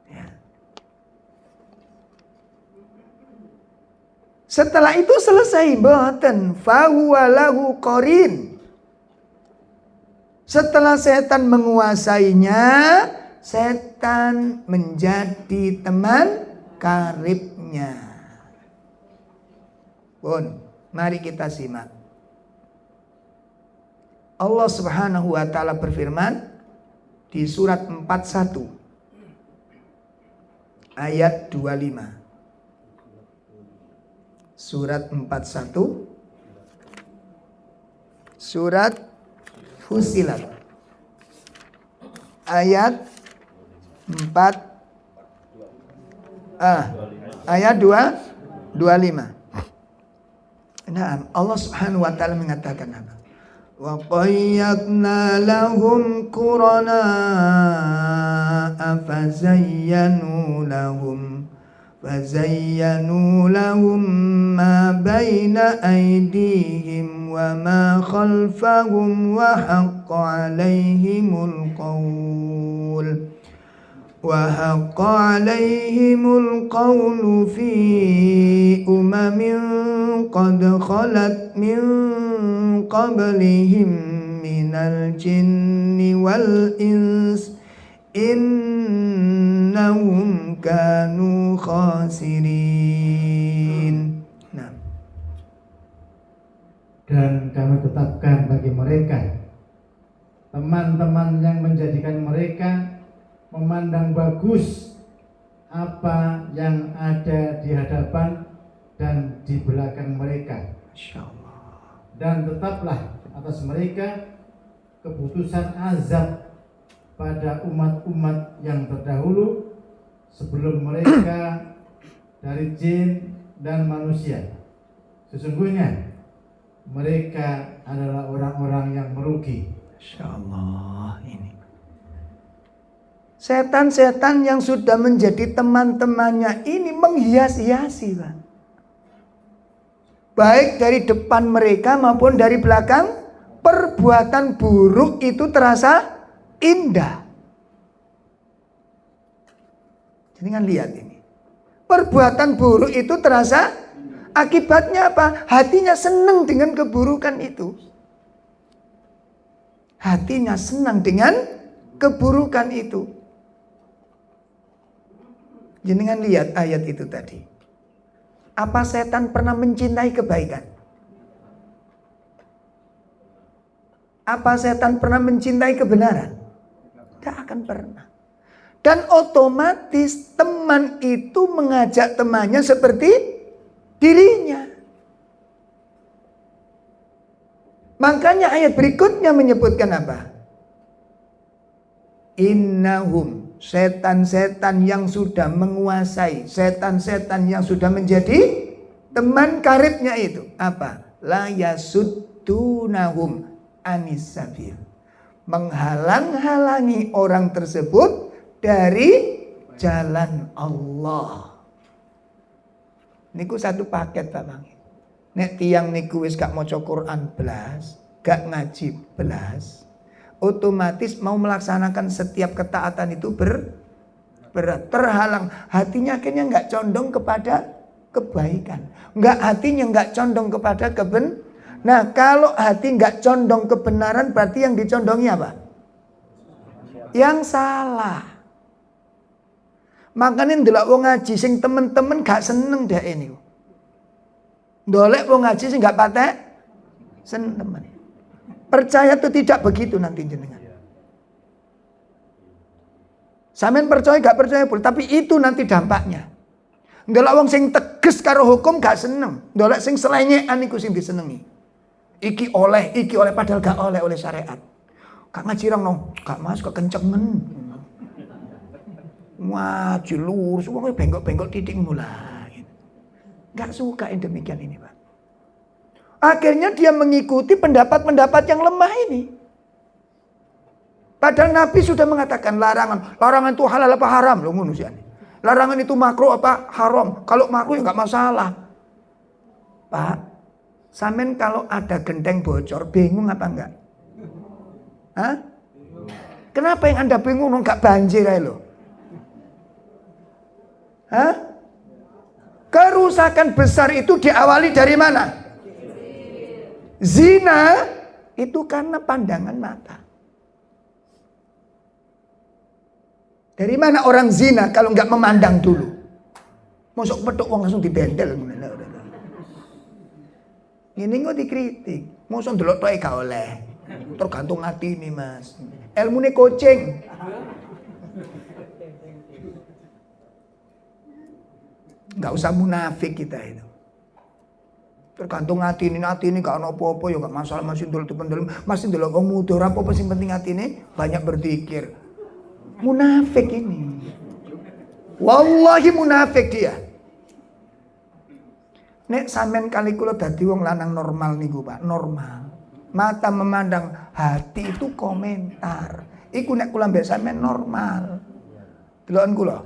Ya. Setelah itu selesai boten fahuwa lahu qarin. Setelah setan menguasainya, setan menjadi teman karibnya. Pun, mari kita simak. Allah Subhanahu wa taala berfirman di surat 41 ayat 25. Surat 41 Surat Fussilat ayat 25. Nah, Allah Subhanahu wa taala mengatakan apa? Wa qayyadna lahum qurana fazayyanu lahum ma baina aydihim wa ma khalfahum wa haqqa alaihimul qawlu fi umamin qad khalat min qablihim minal jinni wal ins innahum kanu khasirin. Nah. Dan kami tetapkan bagi mereka teman-teman yang menjadikan mereka memandang bagus apa yang ada di hadapan dan di belakang mereka. Masya Allah. Dan tetaplah atas mereka keputusan azab pada umat-umat yang terdahulu sebelum mereka dari jin dan manusia. Sesungguhnya mereka adalah orang-orang yang merugi. Masya Allah ini. Setan-setan yang sudah menjadi teman-temannya ini menghias-hiasi, Pak. Baik dari depan mereka maupun dari belakang, perbuatan buruk itu terasa indah. Jadi kan lihat ini. Perbuatan buruk itu terasa, akibatnya apa? Hatinya senang dengan keburukan itu. Hatinya senang dengan keburukan itu. Jenengan lihat ayat itu tadi. Apa setan pernah mencintai kebaikan? Apa setan pernah mencintai kebenaran? Tidak akan pernah. Dan otomatis teman itu mengajak temannya seperti dirinya. Makanya ayat berikutnya menyebutkan apa? Innahum, setan-setan yang sudah menguasai, setan-setan yang sudah menjadi teman karibnya itu. Apa? La yasuddunahum anis sabil. Menghalang-halangi orang tersebut dari jalan Allah. Niku satu paket Pak Bang. Nek tiang niku wis gak maca Quran belas, gak ngaji belas, otomatis mau melaksanakan setiap ketaatan itu berat, terhalang. Hatinya akhirnya gak condong kepada kebaikan. Hatinya gak condong kepada Nah, kalau hati gak condong kebenaran, berarti yang dicondongi apa? Yang salah. Makanya ndelok wong ngaji sing temen-temen gak seneng dek ini. Ndolek wong ngaji sing gak patek seneng temen. Percaya atau tidak begitu nanti jenengan. Sampeyan percaya gak percaya pun, tapi itu nanti dampaknya. Ndelok wong sing teges karo hukum gak seneng. Ndolek sing selengekan iku sing disenengi. Iki oleh padahal gak oleh syariat. Gak ngaji rong no, gak mas kok kencengen. Wah, lurus, wong bengkok-bengkok titik mulai. Gak suka yang demikian ini, Pak. Akhirnya dia mengikuti pendapat-pendapat yang lemah ini. Padahal Nabi sudah mengatakan larangan. Larangan itu halal apa haram? Loh, ngono sih. Larangan itu makruh apa haram? Kalau makruh ya gak masalah. Pak, sampean kalau ada genteng bocor, bingung apa enggak? Hah? Kenapa yang Anda bingung? Enggak banjir aja loh. Hah? Kerusakan besar itu diawali dari mana? Zina itu karena pandangan mata. Dari mana orang zina kalau nggak memandang dulu? Masuk petuk wong langsung dibendel. Ini nggak dikritik. Masuk delok toke gak oleh. Tergantung hati ini mas. Ilmune kucing. Nggak usah munafik kita itu. Tergantung hati ini gak ada apa-apa ya gak masalah, masih ndol wong muda ora apa-apa, sing penting hati ini banyak berzikir. Munafik ini. Wallahi munafik dia. Nek sampean kali kula dadi wong lanang normal niku Pak, normal. Mata memandang, hati itu komentar. Iku nek kula mbek sampean normal. Deloken kula.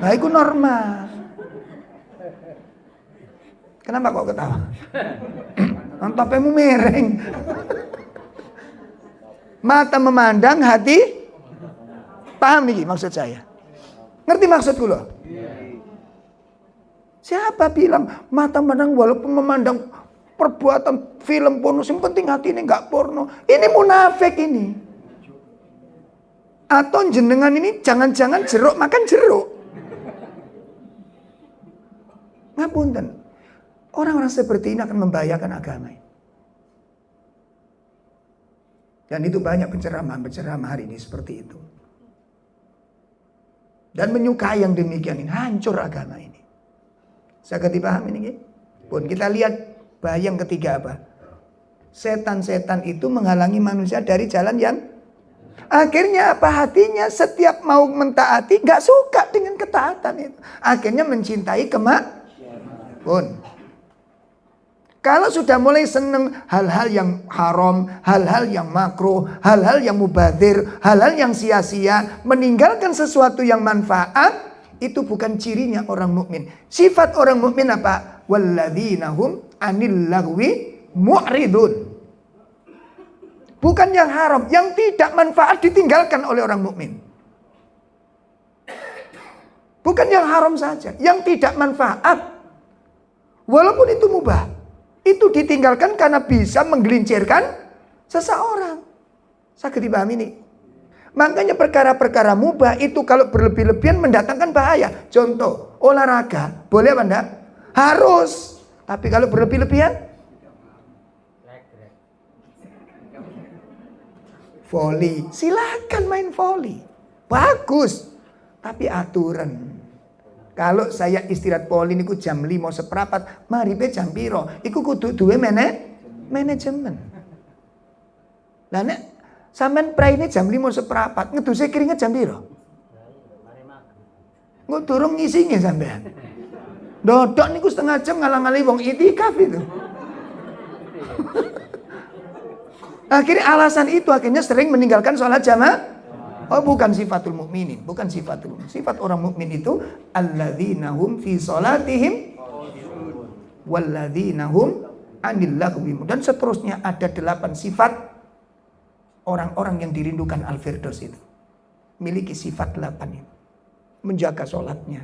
Nah, itu normal. Kenapa kok ketawa? Topemu mereng. Mata memandang, hati paham ini maksud saya. Ngerti maksudku loh? Siapa bilang mata memandang walaupun memandang perbuatan film porno, yang penting hati ini nggak porno. Ini munafik ini. Atau jenengan ini jangan-jangan jeruk makan jeruk. Ngapunten. Orang-orang seperti ini akan membahayakan agama. Dan itu banyak penceramah hari ini seperti itu. Dan menyukai yang demikian ini, hancur agama ini. Saya dipahami ini. Pun kita lihat bahaya yang ketiga apa? Setan-setan itu menghalangi manusia dari jalan yang akhirnya apa, hatinya setiap mau mentaati gak suka dengan ketaatan itu. Akhirnya mencintai pun. Kalau sudah mulai seneng hal-hal yang haram, hal-hal yang makruh, hal-hal yang mubadzir, hal-hal yang sia-sia, meninggalkan sesuatu yang manfaat, itu bukan cirinya orang mukmin. Sifat orang mukmin apa? Walladzina hum 'anil lagwi mu'ridun. Bukan yang haram, yang tidak manfaat ditinggalkan oleh orang mukmin. Bukan yang haram saja, yang tidak manfaat. Walaupun itu mubah, itu ditinggalkan karena bisa menggelincirkan seseorang. Sakit dipahami ini. Makanya perkara-perkara mubah itu kalau berlebih-lebihan mendatangkan bahaya. Contoh, olahraga, boleh apa enggak? Harus. Tapi kalau berlebih-lebihan, voli, silakan main voli. Bagus. Tapi aturan. Kalau saya istirahat poli niku jam 5:15, maripe jam piro? Iku kudu duwe manajemen. Lah nek sampean praine jam 5:15, ngeduse keringet jam piro? Engko durung ngisinge sampean. Dodok niku setengah jam ngalang-alangi wong itikaf itu. Akhirnya alasan itu akhirnya sering meninggalkan sholat jamaah. Oh, bukan sifatul mukminin, bukan sifatul mukmin. Sifat orang mukmin itu alladzina hum fi sholatihim walladzina hum anil lahwi. Dan seterusnya ada 8 sifat orang-orang yang dirindukan Al-Firdaus itu. Miliki sifat 8 itu. Menjaga sholatnya.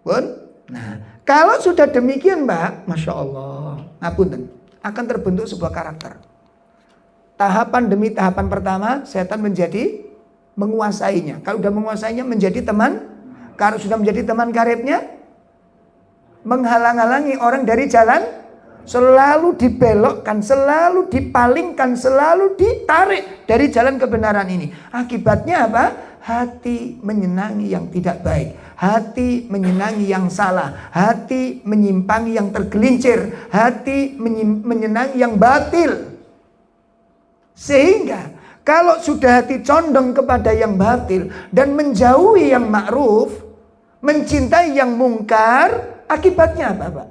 Pun, nah, kalau sudah demikian, Mbak, Masya Allah, ngapunten, akan terbentuk sebuah karakter. Tahapan demi tahapan pertama, setan menjadi menguasainya. Kalau sudah menguasainya, menjadi teman. Kalau sudah menjadi teman karibnya, menghalang-halangi orang dari jalan, selalu dibelokkan, selalu dipalingkan, selalu ditarik dari jalan kebenaran ini. Akibatnya apa? Hati menyenangi yang tidak baik, hati menyenangi yang salah, hati menyimpangi yang tergelincir, hati menyenangi yang batil. Sehingga kalau sudah hati condong kepada yang batil dan menjauhi yang ma'ruf, mencintai yang mungkar, akibatnya apa, Pak?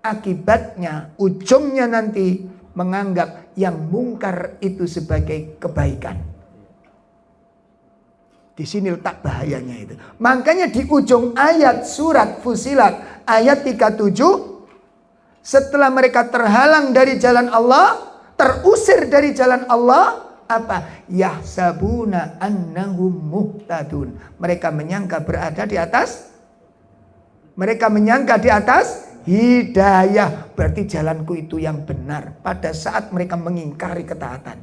Akibatnya ujungnya nanti menganggap yang mungkar itu sebagai kebaikan. Di sini letak bahayanya itu. Makanya di ujung ayat surat Fusilat ayat 37, setelah mereka terhalang dari jalan Allah, terusir dari jalan Allah, apa? Yahsabuna annahum muhtadun. Mereka menyangka berada di atas, mereka menyangka di atas hidayah. Berarti jalanku itu yang benar. Pada saat mereka mengingkari ketaatan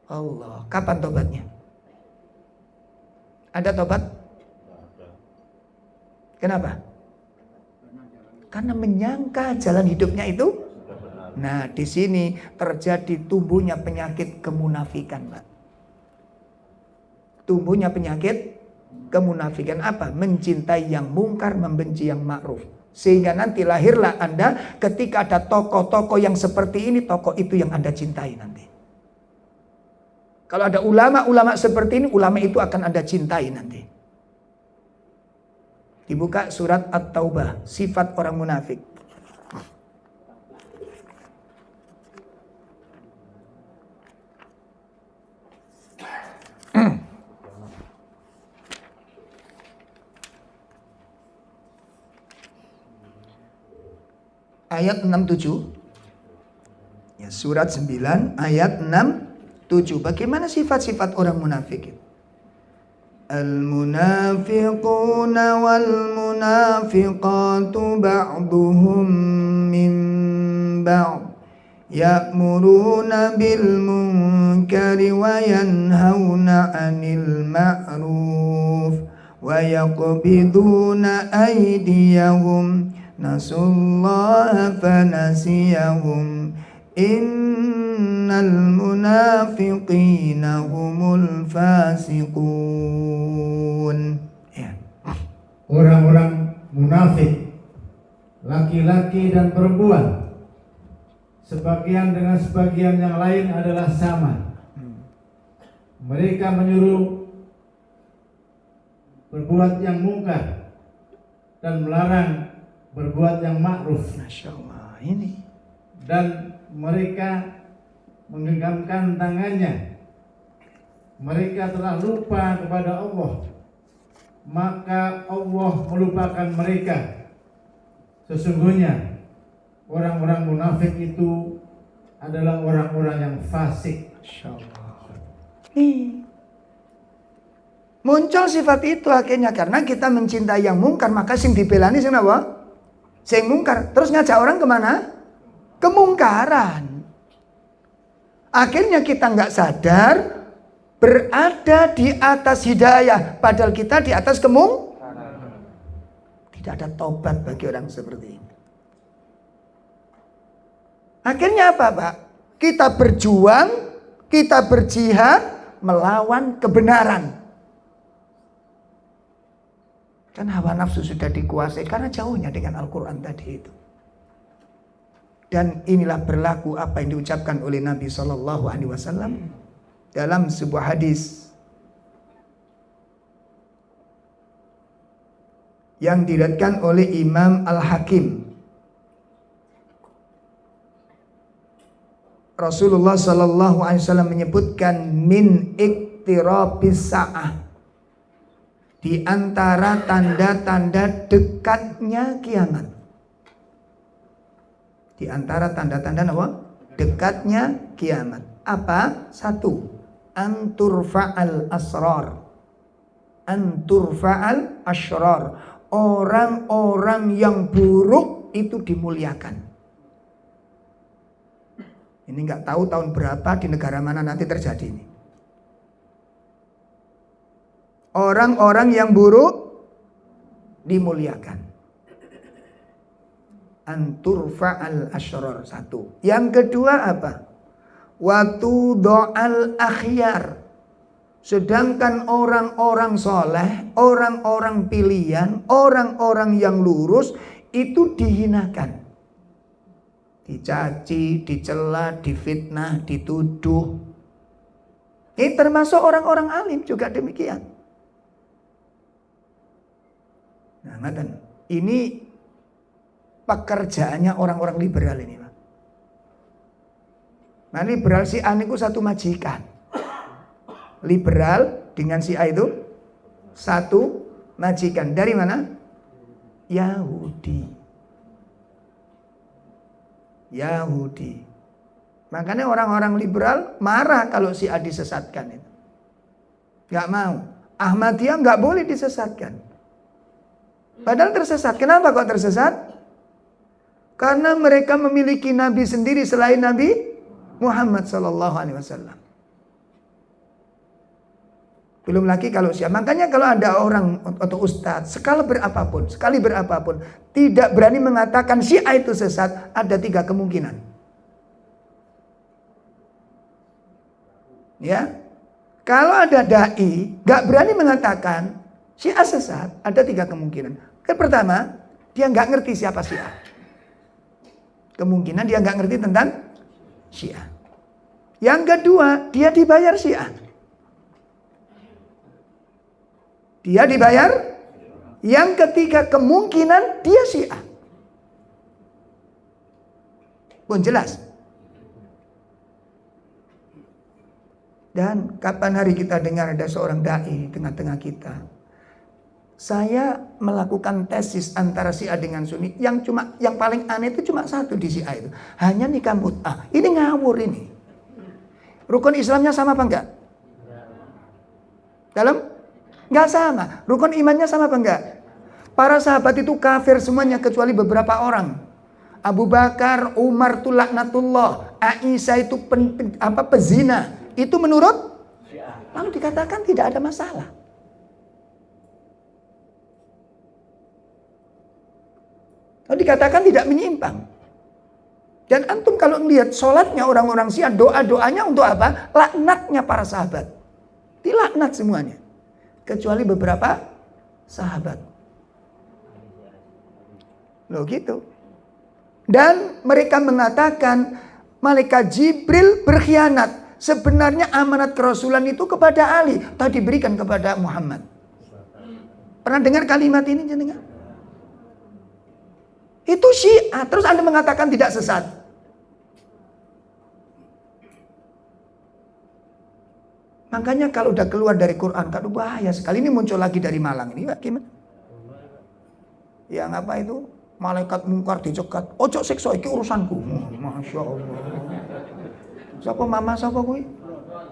Allah. Kapan tobatnya? Ada tobat? Kenapa? Karena menyangka jalan hidupnya itu. Nah, di sini terjadi tumbuhnya penyakit kemunafikan, Pak. Tumbuhnya penyakit kemunafikan apa? Mencintai yang mungkar, membenci yang ma'ruf. Sehingga nanti lahirlah Anda ketika ada tokoh-tokoh yang seperti ini, tokoh itu yang Anda cintai nanti. Kalau ada ulama-ulama seperti ini, ulama itu akan Anda cintai nanti. Dibuka surat At-Taubah, sifat orang munafik. Ayat 67. Ya, surat 9 ayat 67. Bagaimana sifat-sifat orang munafik itu? Al-munafiquna wal-munafiqatu ba'duhum min ba'd ya'muruna bil munkari wa yanhauna 'anil ma'ruf wa yaqbiduna aydiyahum nasullaha fanasiyahum innal munafiqina humul fasiqun. Ya. Orang-orang munafik, laki-laki dan perempuan, sebagian dengan sebagian yang lain adalah sama. Mereka menyuruh berbuat yang mungkar dan melarang berbuat yang ma'ruf. Masya Allah, ini. Dan mereka menggenggamkan tangannya. Mereka telah lupa kepada Allah, maka Allah melupakan mereka. Sesungguhnya orang-orang munafik itu adalah orang-orang yang fasik. Masya Allah. Muncul sifat itu akhirnya karena kita mencintai yang mungkar, maka sing dibelani sing apa? Sing mungkar. Terus ngajak orang kemana? Kemungkaran. Akhirnya kita nggak sadar berada di atas hidayah, padahal kita di atas kemungkaran. Tidak ada tobat bagi orang seperti ini. Akhirnya apa, Pak? Kita berjuang, Kita berjihad melawan kebenaran. Kan hawa nafsu sudah dikuasai karena jauhnya dengan Al-Quran tadi itu. Dan inilah berlaku apa yang diucapkan oleh Nabi SAW dalam sebuah hadis yang diriwayatkan oleh Imam Al-Hakim. Rasulullah SAW menyebutkan min iktirabis sa'ah, di antara tanda-tanda dekatnya kiamat. Di antara tanda-tanda apa? Dekatnya kiamat. Apa? 1. Anturfa'al asrar. Anturfa'al asrar. Orang-orang yang buruk itu dimuliakan. Ini nggak tahu tahun berapa di negara mana nanti terjadi ini. Orang-orang yang buruk dimuliakan. Anturfa'al asrar, 1. Yang kedua apa? Watudo'al akhyar. Sedangkan orang-orang soleh, orang-orang pilihan, orang-orang yang lurus itu dihinakan. Dicaci, dicela, difitnah, dituduh. Ini termasuk orang-orang alim juga demikian. Nah, ini pekerjaannya orang-orang liberal ini, Pak. Nah, liberal si A itu satu majikan. Liberal dengan si A itu satu majikan. Dari mana? Yahudi. Yahudi. Makanya orang-orang liberal marah kalau si A disesatkan itu. Gak mau. Ahmadiyah gak boleh disesatkan. Padahal tersesat. Kenapa kok tersesat? Karena mereka memiliki nabi sendiri selain Nabi Muhammad SAW. Belum lagi kalau siapa. Makanya kalau ada orang atau ustadz sekali berapapun tidak berani mengatakan Syiah itu sesat, ada 3 kemungkinan. Ya, kalau ada dai gak berani mengatakan Syiah sesat, ada 3 kemungkinan. Yang pertama, dia gak ngerti siapa Syiah. Kemungkinan dia gak ngerti tentang Syiah. Yang kedua, dia dibayar Syiah. Dia dibayar. Yang ketiga, kemungkinan dia Syiah. Pun jelas. Dan kapan hari kita dengar ada seorang dai di tengah-tengah kita. Saya melakukan tesis antara Syiah dengan Sunni. Yang paling aneh itu cuma satu di Syiah itu. Hanya nikah mut'ah. Ini ngawur ini. Rukun Islamnya sama apa enggak? Dalam? Enggak sama. Rukun imannya sama apa enggak? Para sahabat itu kafir semuanya kecuali beberapa orang. Abu Bakar, Umar itu laknatullah. Aisyah itu pezina. Itu menurut? Lalu dikatakan tidak ada masalah. Lalu dikatakan tidak menyimpang. Dan antum kalau melihat sholatnya orang-orang Syiah, doa-doanya untuk apa? Laknatnya para sahabat. Dilaknat semuanya. Kecuali beberapa sahabat. Loh gitu. Dan mereka mengatakan malaikat Jibril berkhianat. Sebenarnya amanat kerasulan itu kepada Ali, tapi diberikan kepada Muhammad. Pernah dengar kalimat ini jenengan? Itu Syiah. Terus Anda mengatakan tidak sesat. Makanya kalau udah keluar dari Quran, kalau bahaya sekali. Ini muncul lagi dari Malang ini, Pak, gimana? Yang apa itu? Malaikat mungkar dicegat. Ojo siksa iki urusanku. Masya Allah. Siapa mama siapa gue?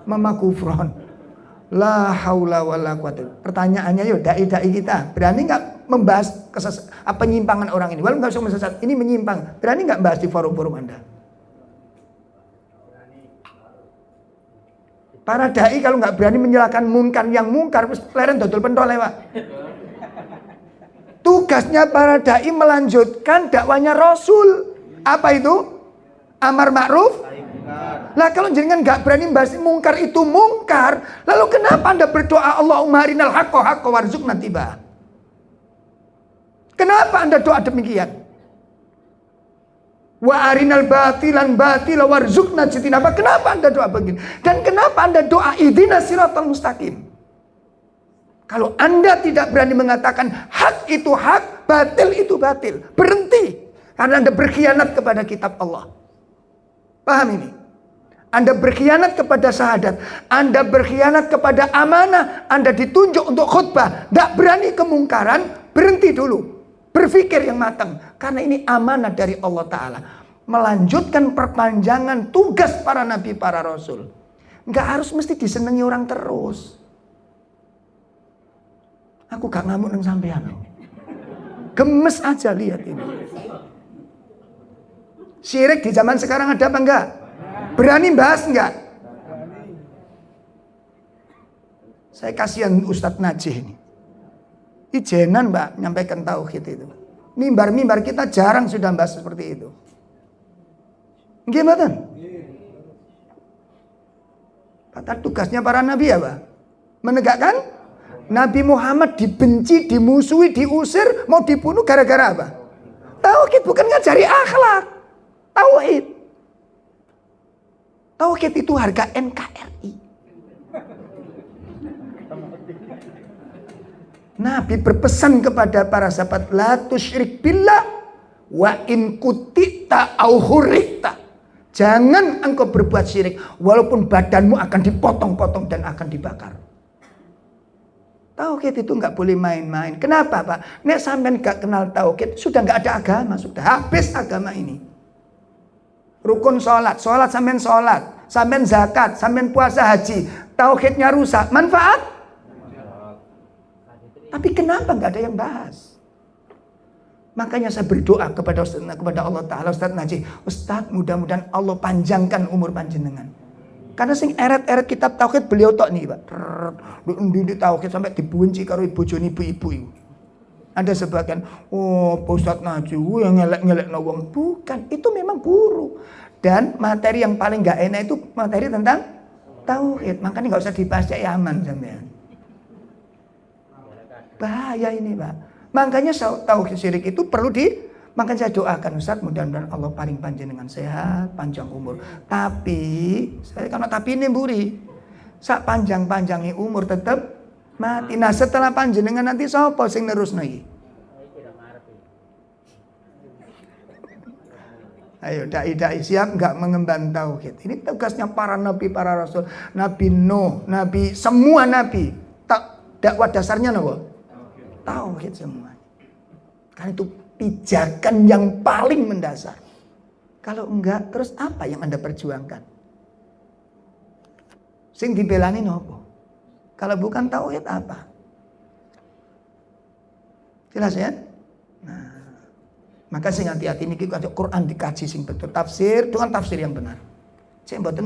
Mama Kufron. La haula wala quwata. Pertanyaannya yuk, dai-dai kita berani nggak membahas penyimpangan orang ini? Walau nggak usah sesat, ini menyimpang. Berani nggak bahas di forum-forum Anda? Para dai kalau nggak berani menyalahkan mungkar yang mungkar, leren dodol pentol lewat. Tugasnya para dai melanjutkan dakwanya Rasul. Apa itu? Amar ma'ruf Lah kalau jenengan nggak berani bahas mungkar itu mungkar, lalu kenapa Anda berdoa Allahumma arinal haqqa haqqa warzuqna tiba? Kenapa Anda doa demikian? Wa arinal batilan batila warzuqna jitinaba. Kenapa Anda doa begini? Dan kenapa Anda doa ihdinas siratal mustaqim? Kalau Anda tidak berani mengatakan hak itu hak, batil itu batil, berhenti. Karena Anda berkhianat kepada kitab Allah. Paham ini? Anda berkhianat kepada syahadat, Anda berkhianat kepada amanah, Anda ditunjuk untuk khutbah, tidak berani kemungkaran, berhenti dulu. Berpikir yang matang, karena ini amanah dari Allah Ta'ala. Melanjutkan perpanjangan tugas para nabi, para rasul. Nggak harus mesti disenangi orang terus. Aku gak ngamuk dengan sampean. Gemes aja lihat ini. Syirik di zaman sekarang ada apa enggak? Berani bahas enggak? Saya kasihan Ustadz Najih ini. Ijenan mbak nyampaikan tauhid itu. Mimbar-mimbar kita jarang sudah bahas seperti itu. Gimana? Kata tugasnya para nabi apa? Menegakkan. Nabi Muhammad dibenci, dimusuhi, diusir, mau dibunuh gara-gara apa? Tauhid, bukan ngajari akhlak. Tauhid. Tauhid itu harga NKRI. Nabi berpesan kepada para sahabat, la tusyrik billah wa in kutita au hurikta. Jangan engkau berbuat syirik walaupun badanmu akan dipotong-potong dan akan dibakar. Tauhid itu nggak boleh main-main. Kenapa Pak? Nek sampean nggak kenal tauhid, sudah nggak ada agama, sudah habis agama ini. Rukun sholat sampean sholat, sampean zakat, sampean puasa haji, tauhidnya rusak, manfaat? Tapi kenapa nggak ada yang bahas? Makanya saya berdoa kepada Allah Ta'ala, Ustadz Najih, Ustadz mudah-mudahan Allah panjangkan umur panjenengan. Karena sing eret-eret kitab tauhid beliau tok nih, Pak. Di tauhid sampai dibenci karo bojone ibu-ibu itu. Ada sebagian, oh Pak Ustadz Najih yang ngelek-ngelek wong. Bukan, itu memang buruk. Dan materi yang paling gak enak itu materi tentang tauhid. Makanya gak usah dibahas Cak Yaman sampean. Bahaya ini, Pak. Makanya tauhid syirik itu perlu makanya saya doakan Ustaz, mudah-mudahan Allah paling panjenengan sehat, panjang umur. Tapi, saya kalau tapi ini mburi, sak panjang-panjangi umur tetap mati. Nah setelah panjenengan nanti sapa sing nerusno iki? Ayo dai-dai siap nggak mengemban tauhid. Ini tugasnya para nabi, para rasul. Nabi Nuh, nabi semua nabi. Dakwah dasarnya apa? Tauhid semua. Kan itu pijakan yang paling mendasar. Kalau enggak, terus apa yang Anda perjuangkan? Sing dibelani nopo? Kalau bukan tauhid apa? Jelas ya? Nah, maka sing hati-hati niki Quran dikaji sing betul, tafsir dengan tafsir yang benar. Sing mboten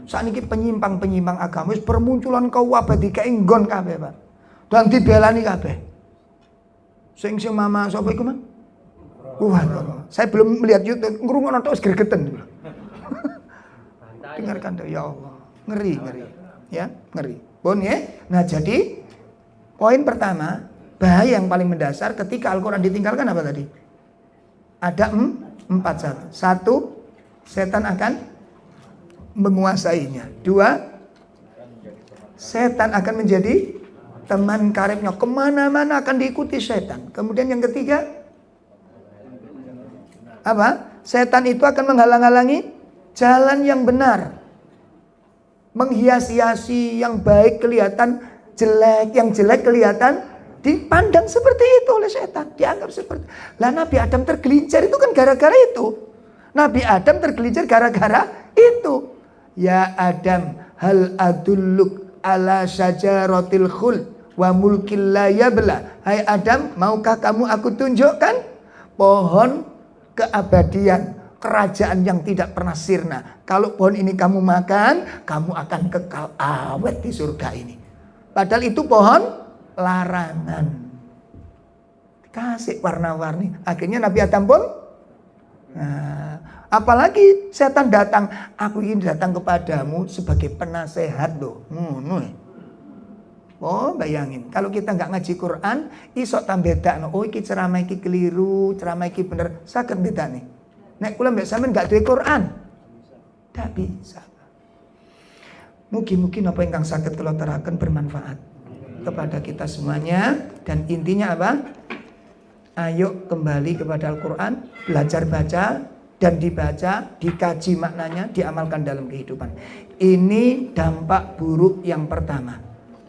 saat niki penyimpang-penyimpang agama wis bermunculan kawabah dikae nggon kabeh, Pak. Dan dibelani kabeh. Sing mama sapa iku, Mas? Wah, saya belum melihat YouTube, ngrungokno tok wis gregeten. Dengarkan tuh, ya Allah. Ngeri. Ya, ngeri. Bon ya. Nah, jadi poin pertama, bahaya yang paling mendasar ketika Al-Qur'an ditinggalkan apa tadi? Ada 4 satu, setan akan menguasainya. 2, setan akan menjadi teman karibnya, kemana-mana akan diikuti setan. Kemudian yang ketiga, apa? Setan itu akan menghalang-halangi jalan yang benar, menghias-hiasi yang baik kelihatan jelek, yang jelek kelihatan dipandang seperti itu oleh setan, dianggap seperti. Lah Nabi Adam tergelincir itu kan gara-gara itu. Nabi Adam tergelincir gara-gara itu. Ya Adam, hal adulluk ala syajaratil khuld wa mulkil la yabla. Hai Adam, maukah kamu aku tunjukkan pohon keabadian, kerajaan yang tidak pernah sirna. Kalau pohon ini kamu makan, kamu akan kekal awet di surga ini. Padahal itu pohon larangan. Kasih warna-warni. Akhirnya Nabi Adam pun Apalagi setan datang, aku ingin datang kepadamu sebagai penasehat loh. Oh bayangin, kalau kita nggak ngaji Quran, isok tam bedakno. Oh iki ceramah iki keliru, ceramah iki bener. Saged bedane. Nek kula mbek sampean nggak duwe Quran, ndak bisa. Mugi-mugi napa ingkang saged kula teraken bermanfaat kepada kita semuanya. Dan intinya apa? Ayo kembali kepada Al-Quran, belajar baca dan dibaca, dikaji maknanya, diamalkan dalam kehidupan. Ini dampak buruk yang pertama.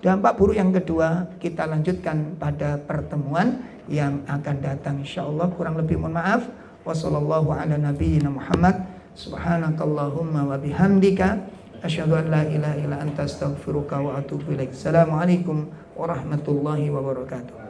Dampak buruk yang kedua kita lanjutkan pada pertemuan yang akan datang insyaallah. Kurang lebih mohon maaf. Wassallallahu ala nabiyyina Muhammad. Subhanakallahumma wa bihamdika asyhadu an la ilaha illa anta astaghfiruka wa atubu ilaik. Assalamualaikum warahmatullahi wabarakatuh.